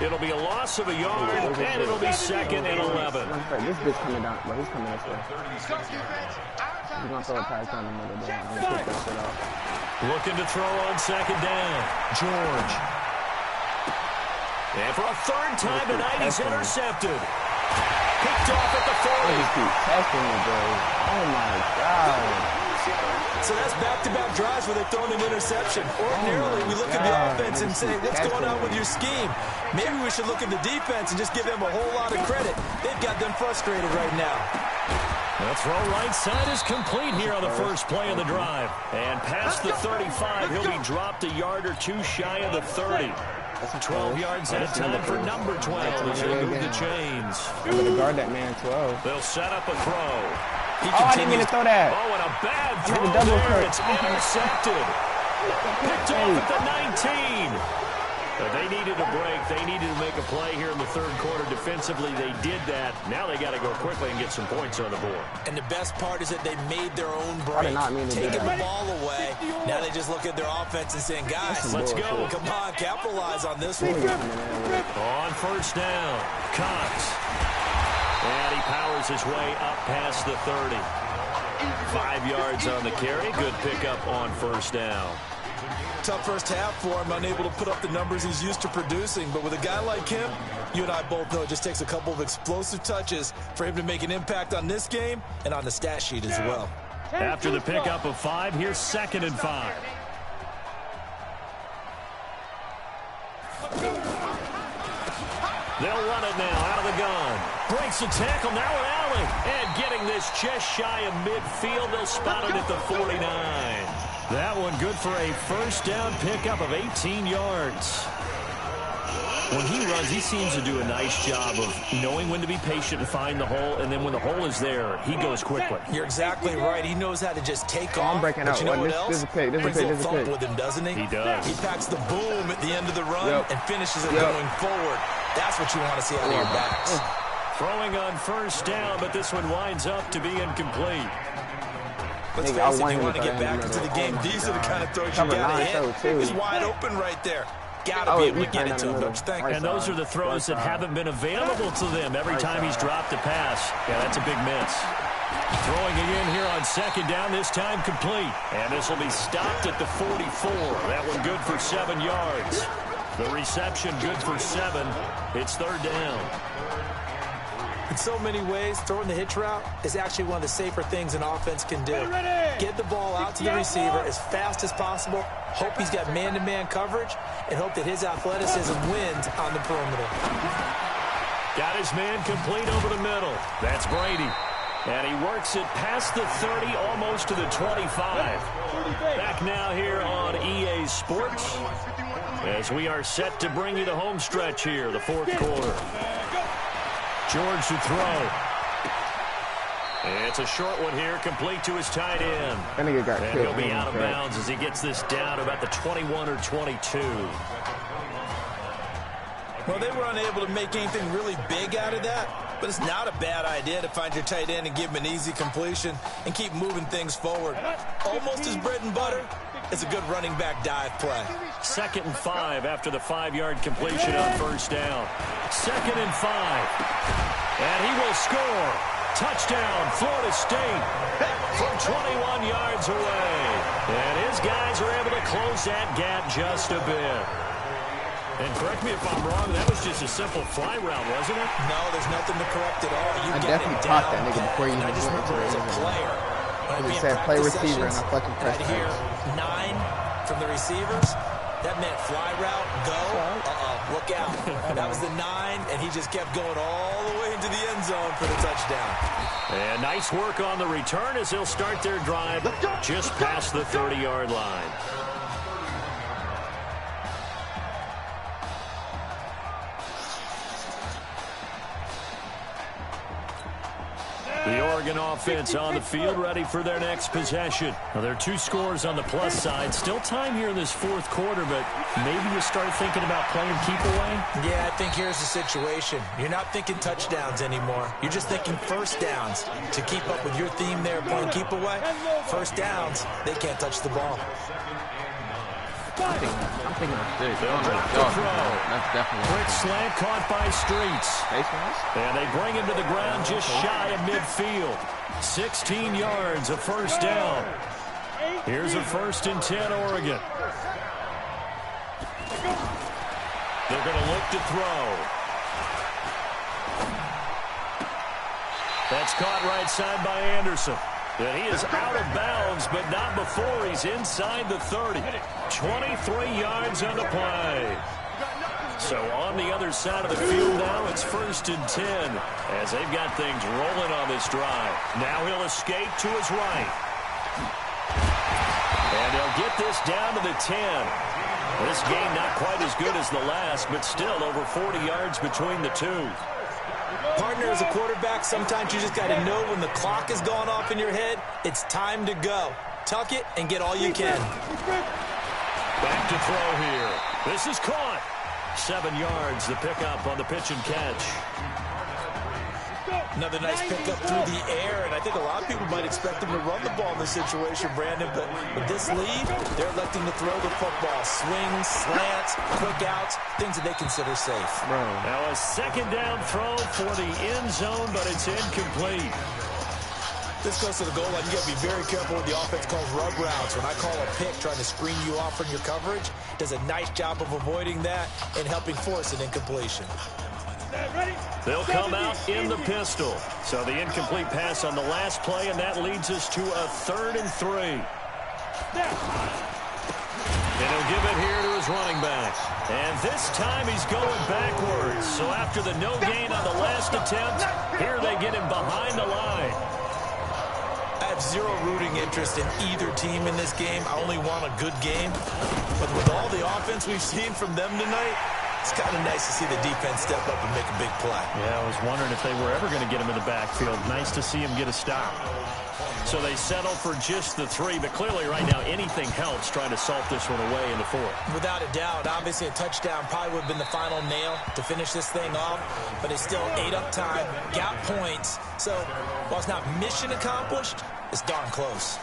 It'll be a loss of a yard, and it'll be 2nd and 11. This bitch coming down, but he's coming this way. He's gonna throw a pass down the middle, but I'm gonna pick that shit off. Looking to throw on 2nd down. George. And for a 3rd time tonight, he's intercepted. Picked off at the 40. I just keep testing me, bro. Oh my God. So that's back-to-back drives where they're throwing an interception. Ordinarily, we look at the offense and say, what's going on with your scheme? Maybe we should look at the defense and just give them a whole lot of credit. They've got them frustrated right now. The throw right side is complete here on the first play of the drive. And past the 35, he'll be dropped a yard or two shy of the 30. 12 yards that time for number 12 as they move the chains. I'm going to guard that man 12. They'll set up a throw. I didn't mean to throw that. Oh, and a bad throw there. It's intercepted. Picked off at the 19. They needed a break. They needed to make a play here in the 3rd quarter. Defensively, they did that. Now they got to go quickly and get some points on the board. And the best part is that they made their own break. Taking the ball away. Now they just look at their offense and saying, guys, let's go. Come on, capitalize on this one. On 1st down, Cox. And he powers his way up past the 30. 5 yards on the carry. Good pickup on 1st down. Tough first half for him, unable to put up the numbers he's used to producing. But with a guy like him, you and I both know it just takes a couple of explosive touches for him to make an impact on this game and on the stat sheet as well. After the pickup of 5, here's 2nd and 5. They'll run it now out of the gun. Breaks the tackle, now an alley. And getting this just shy of midfield, they'll spot it at the 49. That one good for a 1st down pickup of 18 yards. When he runs, he seems to do a nice job of knowing when to be patient and find the hole, and then when the hole is there, he goes quickly. You're exactly right. He knows how to just take off. I'm breaking out. You know what else? This is a pick. This is a thump with him, doesn't he? He does. He packs the boom at the end of the run and finishes it going forward. That's what you want to see out of your backs. Throwing on 1st down, but this one winds up to be incomplete. Let's face it, if you want to get back into the game, these are the kind of throws you got to hit. He's wide open right there. Gotta be able to get it to him, don't you think? And those are the throws that haven't been available to them every time he's dropped a pass. Yeah, that's a big miss. Throwing again here on 2nd down, this time complete. And this will be stopped at the 44. That one good for 7 yards. The reception good for 7. It's 3rd down. In so many ways, throwing the hitch route is actually one of the safer things an offense can do. Get the ball out to the receiver as fast as possible, hope he's got man-to-man coverage, and hope that his athleticism wins on the perimeter. Got his man complete over the middle. That's Brady. And he works it past the 30, almost to the 25. Back now here on EA Sports as we are set to bring you the home stretch here, the 4th quarter. George to throw. It's a short one here, complete to his tight end. And he'll be out of bounds as he gets this down to about the 21 or 22. Well, they were unable to make anything really big out of that, but it's not a bad idea to find your tight end and give him an easy completion and keep moving things forward. Almost his bread and butter. It's a good running back dive play. 2nd and 5 after the 5-yard completion on 1st down. 2nd and 5. And he will score. Touchdown, Florida State from 21 yards away. And his guys are able to close that gap just a bit. And correct me if I'm wrong, that was just a simple fly route, wasn't it? No, there's nothing to correct at all. You I get definitely it taught down, that nigga before you and I even just went into remember as a the player, when I'd be It in said play practice receiver, and I sessions, fucking and pressed I'd hear 9 from the receivers. That meant fly route, go, look out. That was the 9, and he just kept going all the way into the end zone for the touchdown. And nice work on the return as they'll start their drive just past the 30-yard line. The Oregon offense on the field, ready for their next possession. Now, there are 2 scores on the plus side. Still time here in this 4th quarter, but maybe you start thinking about playing keep away? Yeah, I think here's the situation. You're not thinking touchdowns anymore. You're just thinking first downs. To keep up with your theme there, playing keep away, first downs, they can't touch the ball. I'm thinking of this. They'll drop the throw. That's definitely Quick slant caught by Streets. And they bring him to the ground just shy of midfield. 16 yards, a first down. Here's a 1st and 10, Oregon. They're going to look to throw. That's caught right side by Anderson. And he is out of bounds, but not before he's inside the 30. 23 yards on the play. So on the other side of the field now, it's 1st and 10 as they've got things rolling on this drive. Now he'll escape to his right. And they'll get this down to the 10. This game not quite as good as the last, but still over 40 yards between the two. Partner, as a quarterback, sometimes you just got to know when the clock is going off in your head, it's time to go. Tuck it and get all you can. Back to throw here. This is caught. 7 yards, the pickup on the pitch and catch. Another nice pickup through the air, and I think a lot of people might expect them to run the ball in this situation, Brandon, but with this lead, they're electing to throw the football. Swings, slants, quick outs, things that they consider safe. Now a 2nd down throw for the end zone, but it's incomplete. This goes to the goal line. You got to be very careful with the offense calls rub routes. When I call a pick trying to screen you off from your coverage, does a nice job of avoiding that and helping force an incompletion. They'll come out in the pistol. So the incomplete pass on the last play, and that leads us to a 3rd and 3. And he'll give it here to his running back. And this time he's going backwards. So after the no gain on the last attempt, here they get him behind the line. I have zero rooting interest in either team in this game. I only want a good game. But with all the offense we've seen from them tonight, it's kind of nice to see the defense step up and make a big play. Yeah, I was wondering if they were ever going to get him in the backfield. Nice to see him get a stop. So they settle for just the 3, but clearly right now anything helps trying to salt this one away in the 4th. Without a doubt, obviously a touchdown probably would have been the final nail to finish this thing off, but it's still ate up time, got points. So while it's not mission accomplished, it's darn close.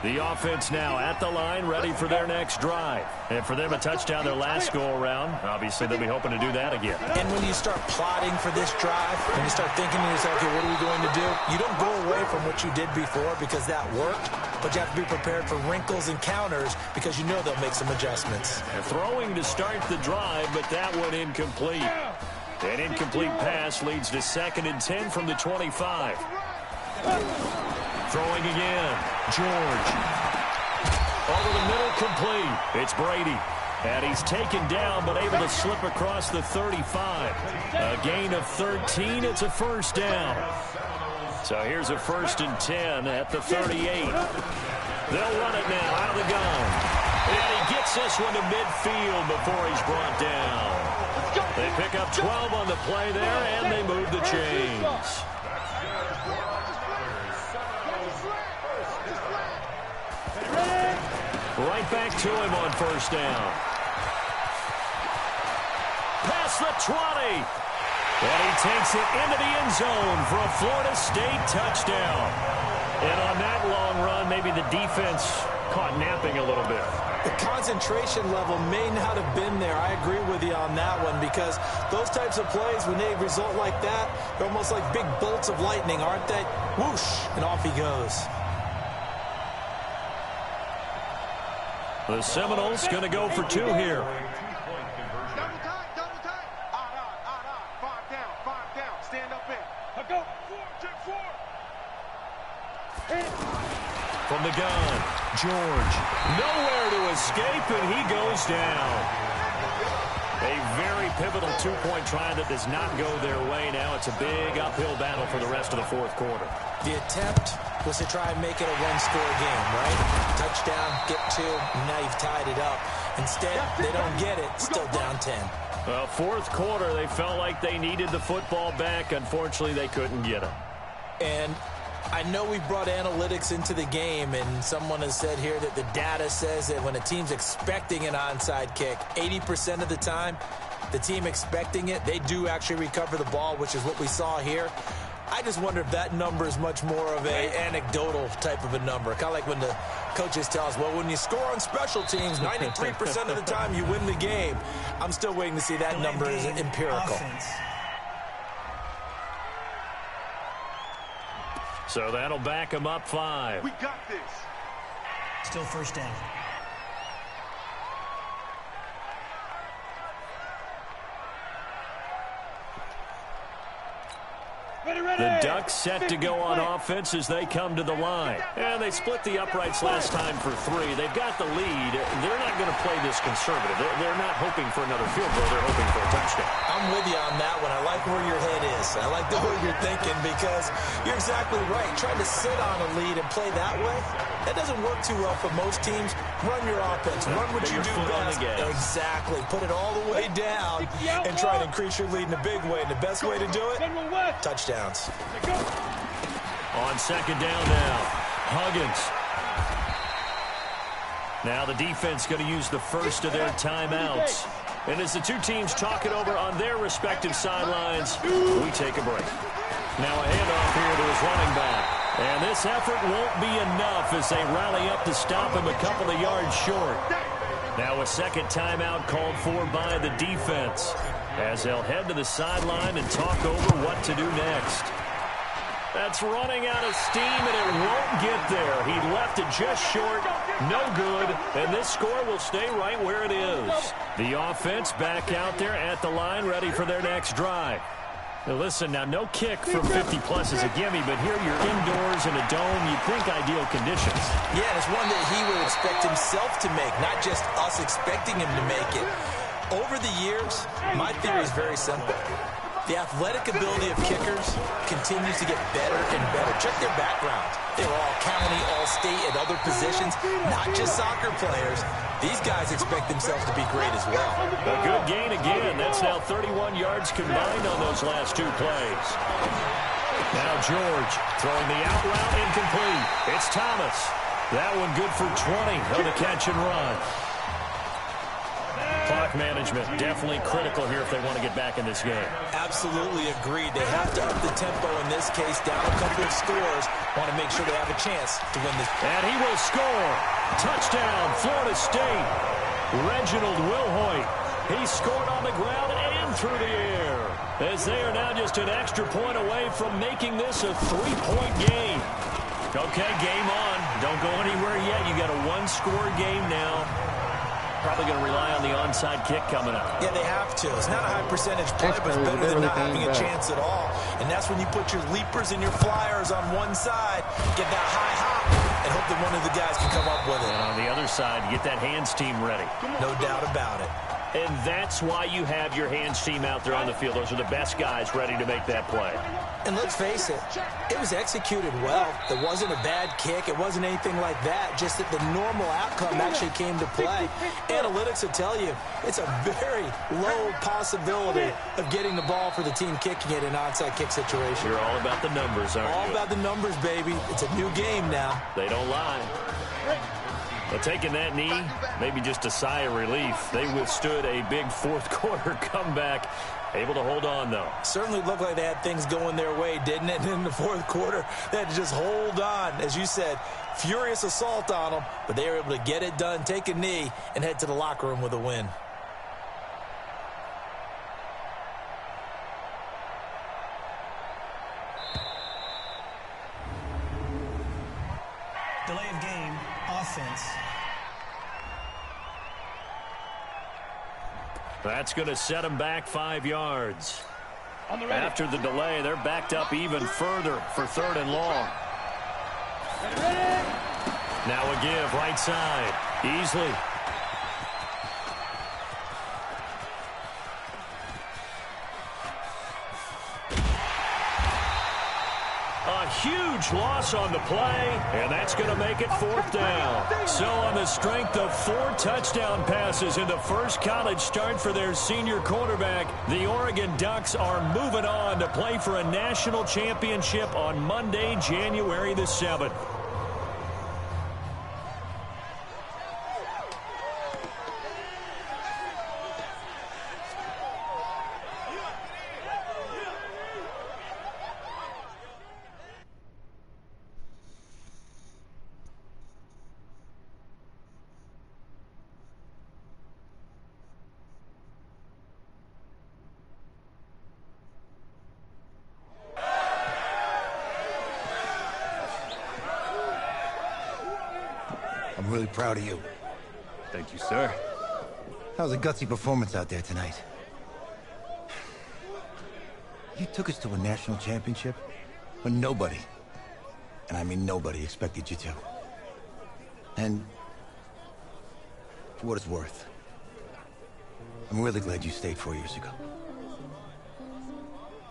The offense now at the line, ready for their next drive. And for them, a touchdown their last go-around. Obviously, they'll be hoping to do that again. And when you start plotting for this drive, when you start thinking to yourself, okay, what are we going to do? You don't go away from what you did before because that worked, but you have to be prepared for wrinkles and counters because you know they'll make some adjustments. They're throwing to start the drive, but that one incomplete. An incomplete pass leads to 2nd and 10 from the 25. Throwing again. George. Over the middle, complete. It's Brady. And he's taken down, but able to slip across the 35. A gain of 13. It's a 1st down. So here's a 1st and 10 at the 38. They'll run it now out of the gun. And he gets this one to midfield before he's brought down. They pick up 12 on the play there, and they move the chains. Right back to him on 1st down. Past the 20. And he takes it into the end zone for a Florida State touchdown. And on that long run, maybe the defense caught napping a little bit. The concentration level may not have been there. I agree with you on that one because those types of plays, when they result like that, they're almost like big bolts of lightning, aren't they? Whoosh, and off he goes. The Seminoles going to go for 2 here. From the gun, George. Nowhere to escape, and he goes down. A very pivotal two-point try that does not go their way. Now it's a big uphill battle for the rest of the fourth quarter. The attempt was to try and make it a one-score game, right? Touchdown, get two, and now you've tied it up. Instead, they don't get it, still down 10. Well, fourth quarter, they felt like they needed the football back. Unfortunately, they couldn't get it. And I know we brought analytics into the game, and someone has said here that the data says that when a team's expecting an onside kick, 80% of the time, the team expecting it, they do actually recover the ball, which is what we saw here. I just wonder if that number is much more of a anecdotal type of a number. Kind of like when the coaches tell us, well, when you score on special teams, 93% of the time you win the game. I'm still waiting to see that number is empirical. So that'll back them up 5. We got this. Still first down. The Ducks set to go on offense as they come to the line. And they split the uprights last time for 3. They've got the lead. They're not going to play this conservative. They're not hoping for another field goal. They're hoping for a touchdown. I'm with you on that one. I like where your head is. I like the way you're thinking because you're exactly right. Trying to sit on a lead and play that way, that doesn't work too well for most teams. Run your offense. Run what you do best. Exactly. Put it all the way down and try to increase your lead in a big way. And the best way to do it, touchdowns. On second down now, Huggins. Now the defense going to use the first of their timeouts. And as the two teams talk it over on their respective sidelines, we take a break. Now a handoff here to his running back. And this effort won't be enough as they rally up to stop him a couple of yards short. Now a second timeout called for by the defense as they'll head to the sideline and talk over what to do next. That's running out of steam, and it won't get there. He left it just short, no good, and this score will stay right where it is. The offense back out there at the line, ready for their next drive. Now listen, now no kick from 50-plus is a gimme, but here you're indoors in a dome. You'd think ideal conditions. Yeah, it's one that he would expect himself to make, not just us expecting him to make it. Over the years, my theory is very simple. The athletic ability of kickers continues to get better and better. Check their background. They were all county, all state, at other positions, not just soccer players. These guys expect themselves to be great as well. A good gain again. That's now 31 yards combined on those last 2 plays. Now George throwing the out route incomplete. It's Thomas. That one good for 20 on the catch and run. Clock management definitely critical here if they want to get back in this game. Absolutely agreed. They have to up the tempo in this case, down a couple of scores. Want to make sure they have a chance to win this. And he will score. Touchdown, Florida State. Reginald Wilhoit. He scored on the ground and through the air. As they are now just an extra point away from making this a 3-point game. Okay, game on. Don't go anywhere yet. You got a 1-score game now. Probably going to rely on the onside kick coming up. Yeah, they have to. It's not a high percentage play, but it's better than not having a chance at all. And that's when you put your leapers and your flyers on one side, get that high hop, and hope that one of the guys can come up with it. And on the other side, get that hands team ready. No doubt about it. And that's why you have your hands team out there on the field. Those are the best guys ready to make that play. And let's face it, it was executed well. It wasn't a bad kick. It wasn't anything like that. Just that the normal outcome actually came to play. Analytics will tell you it's a very low possibility of getting the ball for the team kicking it in an onside kick situation. You're all about the numbers, aren't you? All about the numbers, baby. It's a new game now. They don't lie. But taking that knee, maybe just a sigh of relief. They withstood a big fourth quarter comeback. Able to hold on, though. Certainly looked like they had things going their way, didn't it? And in the fourth quarter, they had to just hold on. As you said, furious assault on them, but they were able to get it done, take a knee, and head to the locker room with a win. Delay of game, offense. That's going to set them back 5 yards. After the delay, they're backed up even further for 3rd and long. Now a give right side. Easily. A huge loss on the play, and that's going to make it 4th down. So on the strength of 4 touchdown passes in the first college start for their senior quarterback, the Oregon Ducks are moving on to play for a national championship on Monday, January the 7th. I'm really proud of you. Thank you, sir. That was a gutsy performance out there tonight. You took us to a national championship when nobody, and I mean nobody, expected you to. And for what it's worth, I'm really glad you stayed 4 years ago.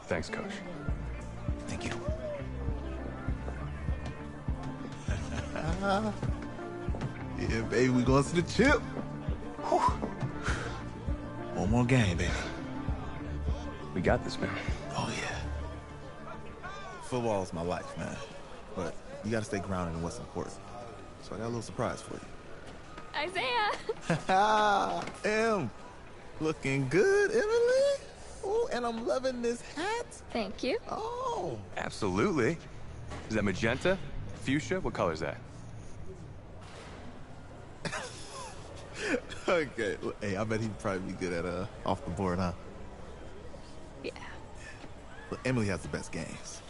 Thanks, Coach. Thank you. Yeah, baby, we going to the chip. Whew. One more game, baby. We got this, man. Oh, yeah. Football is my life, man. But you got to stay grounded in what's important. So I got a little surprise for you. Isaiah! Em, looking good, Emily. Oh, and I'm loving this hat. Thank you. Oh. Absolutely. Is that magenta? Fuchsia? What color is that? Okay. Hey, I bet he'd probably be good at off the board, huh? Yeah. Well, Emily has the best games.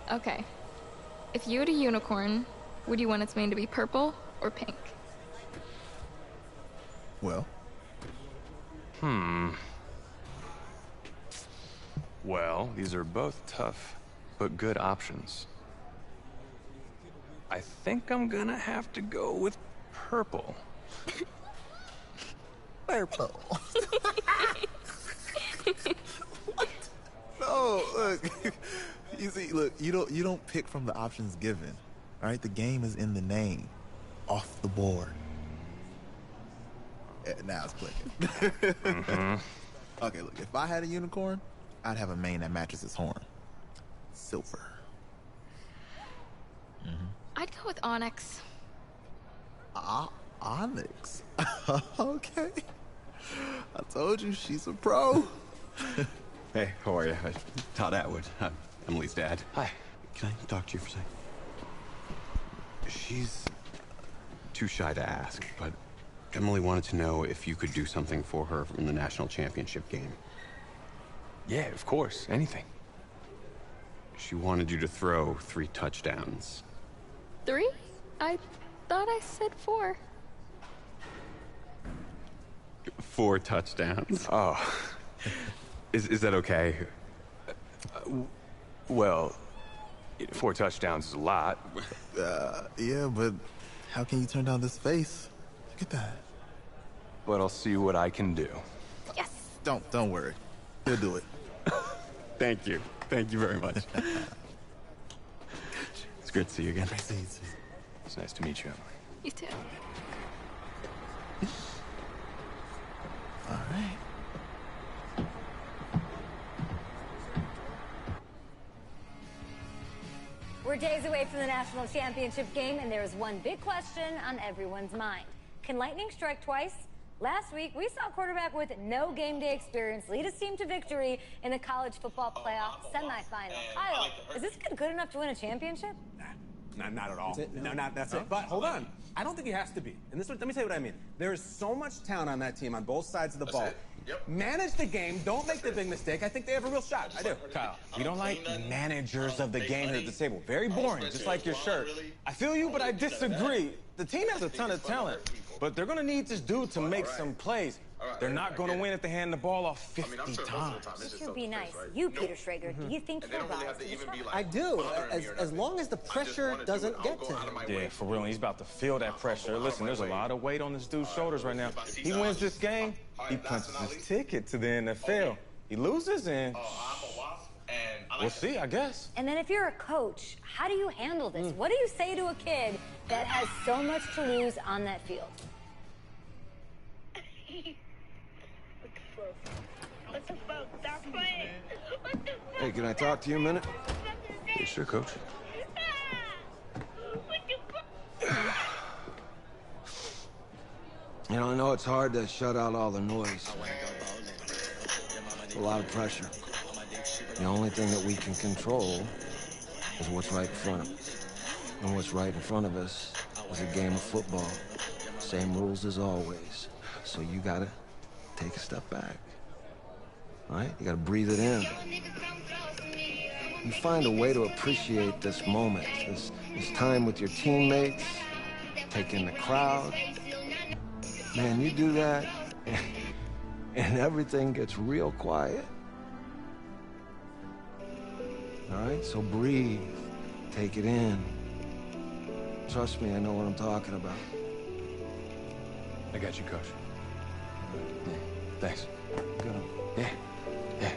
Okay. If you had a unicorn, would you want its mane to be purple or pink? Well? Well, these are both tough, but good options. I think I'm gonna have to go with purple. Purple. What? No, look. You see, look, you don't pick from the options given. All right, the game is in the name. Off the board. Now it's clicking. Okay, look, if I had a unicorn, I'd have a mane that matches its horn. Silver. I'd go with onyx. Onyx. Okay. I told you she's a pro. Hey, how are you? Todd Atwood. I'm Emily's dad. Hi. Can I talk to you for a second? She's too shy to ask, but Emily wanted to know if you could do something for her in the national championship game. Yeah, of course. Anything. She wanted you to throw 3 touchdowns. 3? I thought I said 4. 4 touchdowns. Oh. Is that okay? Well, 4 touchdowns is a lot. Yeah, but how can you turn down this face? Look at that. But I'll see what I can do. Yes. Don't worry. He'll do it. Thank you. Thank you very much. It's great to see you again. Nice to meet you. It's nice to meet you, Emily. You too. All right. We're days away from the national championship game, and there is one big question on everyone's mind. Can lightning strike twice? Last week, we saw a quarterback with no game day experience lead his team to victory in the college football playoff semifinal. Kyle, is this kid good enough to win a championship? Not at all. No, that's it. But hold on. I don't think he has to be. And let me tell you what I mean. There is so much talent on that team on both sides of the ball. Yep. Manage the game. Don't make the big mistake. I think they have a real shot. I do. Kyle, we don't like managers of the game here at the table. Very boring, just like your shirt. I feel you, but I disagree. The team has a ton of talent, but they're going to need this dude to make some plays. They're not going to win if they hand the ball off 50 times. Just to be nice, you, Peter Schrager, do you think you're biased? I do, as long as the pressure doesn't get to him. Yeah, for real. He's about to feel that pressure. Listen, there's a lot of weight on this dude's shoulders right now. He wins this game, he punches his ticket to the NFL. He loses, and we'll see, I guess. And then if you're a coach, how do you handle this? What do you say to a kid that has so much to lose on that field? Hey, can I talk to you a minute? Yeah, sure, Coach. You know, I know it's hard to shut out all the noise. It's a lot of pressure. The only thing that we can control is what's right in front of us. And what's right in front of us is a game of football. Same rules as always. So you gotta take a step back. All right? You gotta breathe it in. You find a way to appreciate this moment, this time with your teammates, take in the crowd. Man, you do that, and everything gets real quiet. All right, so breathe, take it in. Trust me, I know what I'm talking about. I got you, Coach. Yeah, thanks. Good. Yeah, yeah.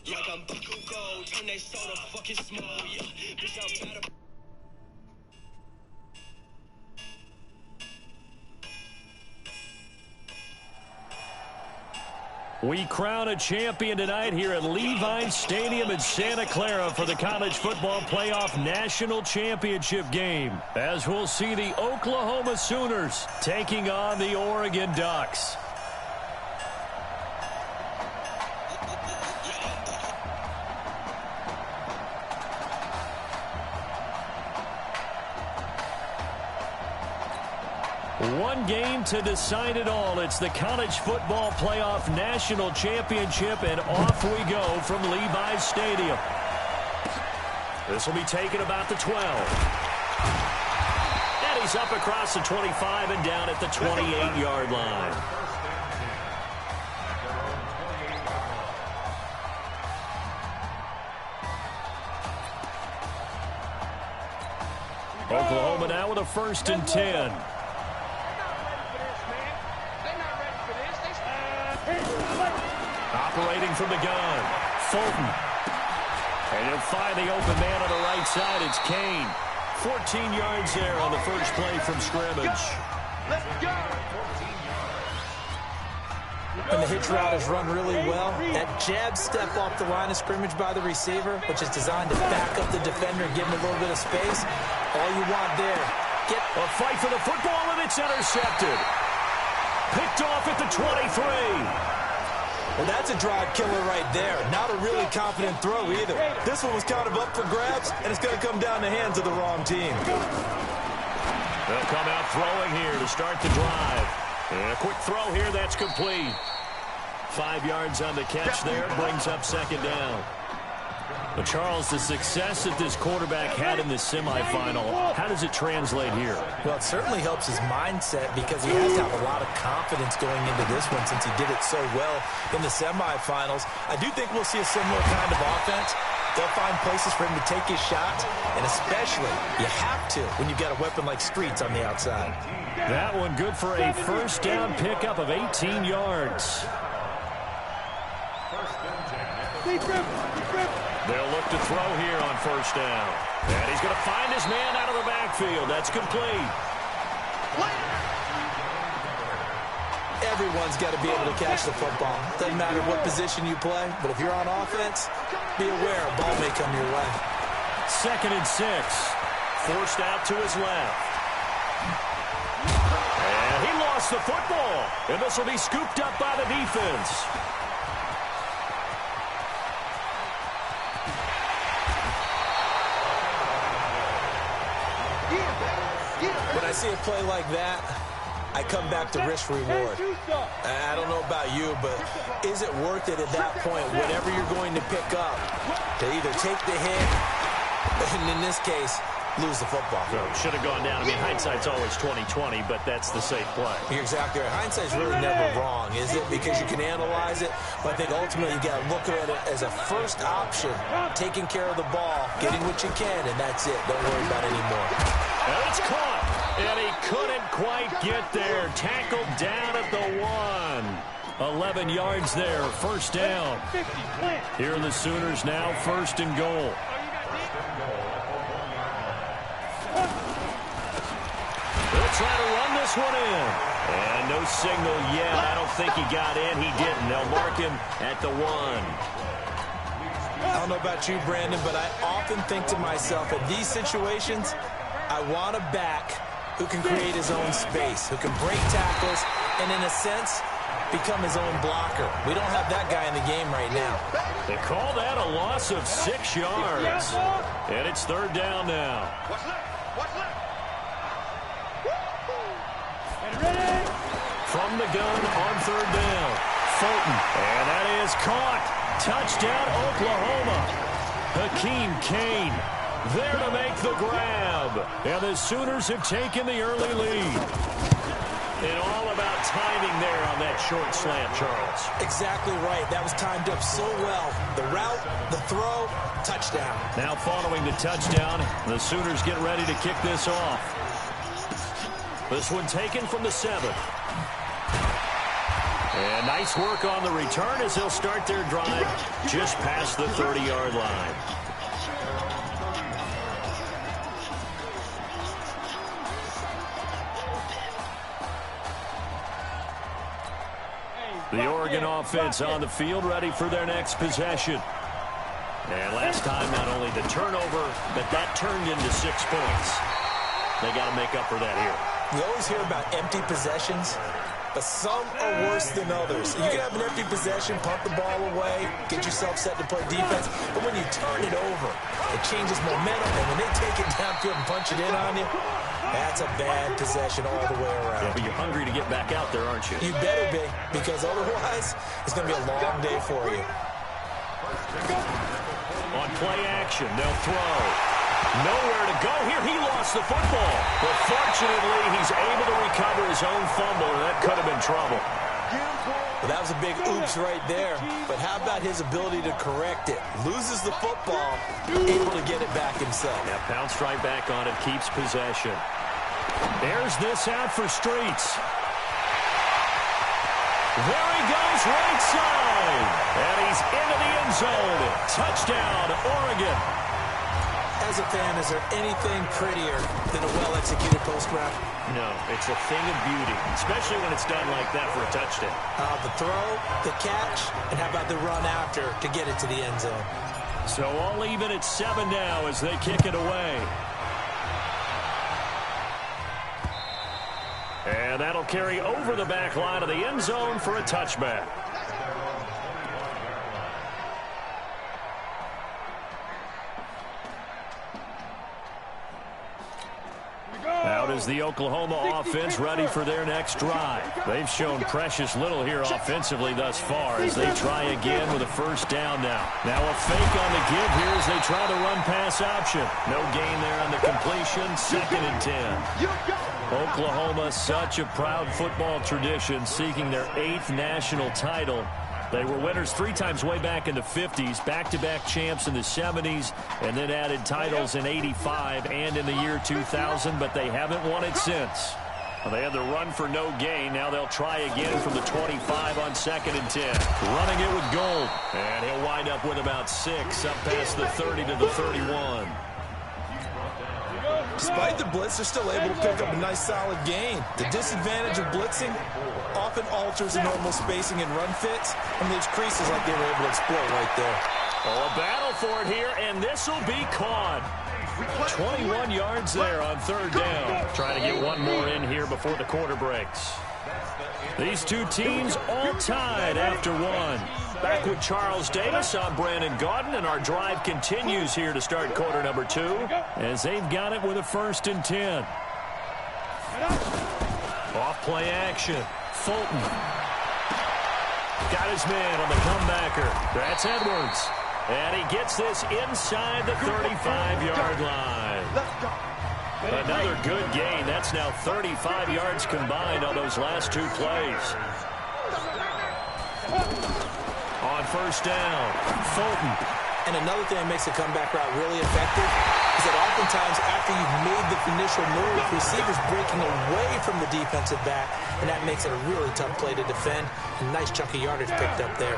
Like I'm Bakugo, turn they soda fucking small, yeah. Bitch, I'm better. We crown a champion tonight here at Levine Stadium in Santa Clara for the College Football Playoff National Championship game, as we'll see the Oklahoma Sooners taking on the Oregon Ducks. One game to decide it all. It's the College Football Playoff National Championship, and off we go from Levi Stadium. This will be taken about the 12. And he's up across the 25 and down at the 28-yard line. Oklahoma now with a 1st and 10. Operating from the gun, Fulton. And he'll find the open man on the right side. It's Kane. 14 yards there on the first play from scrimmage. Let's go! When the hitch route is run really well, that jab step off the line of scrimmage by the receiver, which is designed to back up the defender and give him a little bit of space, all you want there. Get a fight for the football, and it's intercepted. Picked off at the 23. Well, that's a drive killer right there. Not a really confident throw either. This one was kind of up for grabs, and it's going to come down the hands of the wrong team. They'll come out throwing here to start the drive. And a quick throw here, that's complete. 5 yards on the catch there, brings up 2nd down. But Charles, the success that this quarterback had in this semifinal, how does it translate here? Well, it certainly helps his mindset because he has to have a lot of confidence going into this one since he did it so well in the semifinals. I do think we'll see a similar kind of offense. They'll find places for him to take his shots, and especially you have to when you've got a weapon like Streets on the outside. That one good for a 1st down pickup of 18 yards. They'll look to throw here on 1st down. And he's going to find his man out of the backfield. That's complete. Everyone's got to be able to catch the football. Doesn't matter what position you play, but if you're on offense, be aware a ball may come your way. 2nd and 6. Forced out to his left. And he lost the football. And this will be scooped up by the defense. When I see a play like that, I come back to risk reward. I don't know about you, but is it worth it at that point, whatever you're going to pick up, to either take the hit, and in this case, lose the football? So should have gone down. I mean, hindsight's always 20/20, but that's the safe play. You're exactly right. Hindsight's really never wrong, is it? Because you can analyze it, but I think ultimately you got to look at it as a first option, taking care of the ball, getting what you can, and that's it. Don't worry about it anymore. And it's caught, and he couldn't quite get there. Tackled down at the 1. 11 yards there, first down. Here are the Sooners now, first and goal. They'll try to run this one in. And no signal yet. I don't think he got in. He didn't. They'll mark him at the 1. I don't know about you, Brandon, but I often think to myself, in these situations, I want a back who can create his own space, who can break tackles, and in a sense, become his own blocker. We don't have that guy in the game right now. They call that a loss of 6 yards. And it's third down now. From the gun on third down, Fulton. And that is caught. Touchdown, Oklahoma. Hakeem Kane there to make the grab. And the Sooners have taken the early lead. And all about timing there on that short slant, Charles. Exactly right. That was timed up so well. The route, the throw, touchdown. Now following the touchdown, the Sooners get ready to kick this off. This one taken from the 7. And nice work on the return as they'll start their drive just past the 30-yard line. The Oregon offense on the field, ready for their next possession. And last time, not only the turnover, but that turned into 6 points. They got to make up for that here. We always hear about empty possessions, but some are worse than others. You can have an empty possession, punt the ball away, get yourself set to play defense, but when you turn it over, it changes momentum, and when they take it downfield and punch it in on you, that's a bad possession all the way around. Yeah, but you're hungry to get back out there, aren't you? You better be, because otherwise, it's going to be a long day for you. On play action, they'll throw. Nowhere to go here. He lost the football. But fortunately, he's able to recover his own fumble, and that could have been trouble. Well, that was a big oops right there. But how about his ability to correct it? Loses the football, able to get it back himself. Yeah, pounced right back on it, keeps possession. There's this out for Streets. There he goes, right side. And he's into the end zone. Touchdown, Oregon. As a fan, is there anything prettier than a well-executed post route? No, it's a thing of beauty, especially when it's done like that for a touchdown. The throw, the catch, and how about the run after to get it to the end zone? So all even at 7 now as they kick it away. And that'll carry over the back line of the end zone for a touchback. Out is the Oklahoma offense ready for their next drive. They've shown precious little here offensively thus far as they try again with a first down now. Now a fake on the give here as they try the run pass option. No gain there on the completion. 2nd and 10. Oklahoma, such a proud football tradition, seeking their 8th national title. They were winners 3 times way back in the 50s, back-to-back champs in the 70s, and then added titles in 85 and in the year 2000, but they haven't won it since. Well, they had the run for no gain. Now they'll try again from the 25 on 2nd and 10. Running it with Gold, and he'll wind up with about 6 up past the 30 to the 31. Despite the blitz, they're still able to pick up a nice, solid gain. The disadvantage of blitzing often alters the normal spacing and run fits, and leaves creases like they were able to exploit right there. Oh, a battle for it here, and this will be caught. 21 yards there on 3rd down. Trying to get one more in here before the quarter breaks. These two teams all tied after 1. Back with Charles Davis, I'm Brandon Gaudin, and our drive continues here to start quarter number 2 as they've got it with a 1st and 10. Off play action. Fulton. Got his man on the comebacker. That's Edwards. And he gets this inside the 35-yard line. Another good gain. That's now 35 yards combined on those last two plays. On first down, Fulton. And another thing that makes a comeback route really effective is that oftentimes after you've made the initial move, receivers breaking away from the defensive back, and that makes it a really tough play to defend. A nice chunk of yardage picked up there.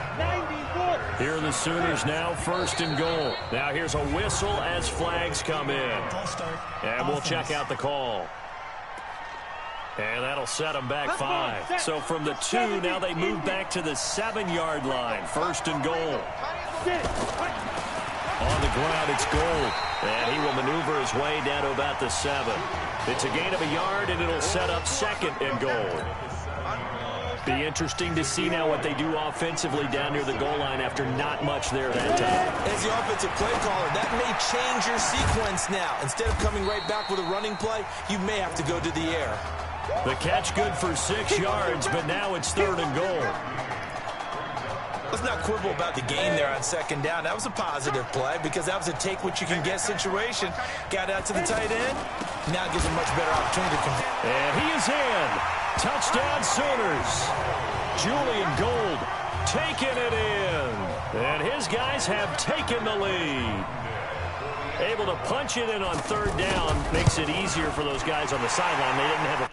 Here are the Sooners now first and goal. Now here's a whistle as flags come in. And we'll check out the call. And that'll set them back 5. So from the 2, now they move back to the 7-yard line. First and goal. On the ground, it's Gold. And he will maneuver his way down to about the 7. It's a gain of a yard, and it'll set up second and goal. Be interesting to see now what they do offensively down near the goal line after not much there that time. As the offensive play caller, that may change your sequence now. Instead of coming right back with a running play, you may have to go to the air. The catch good for 6 yards, but now it's third and goal. Let's not quibble about the gain there on second down. That was a positive play because that was a take-what-you-can-get situation. Got out to the tight end. Now gives him much better opportunity to convert. And he is in. Touchdown Sooners. Julian Gold taking it in. And his guys have taken the lead. Able to punch it in on third down makes it easier for those guys on the sideline. They didn't have a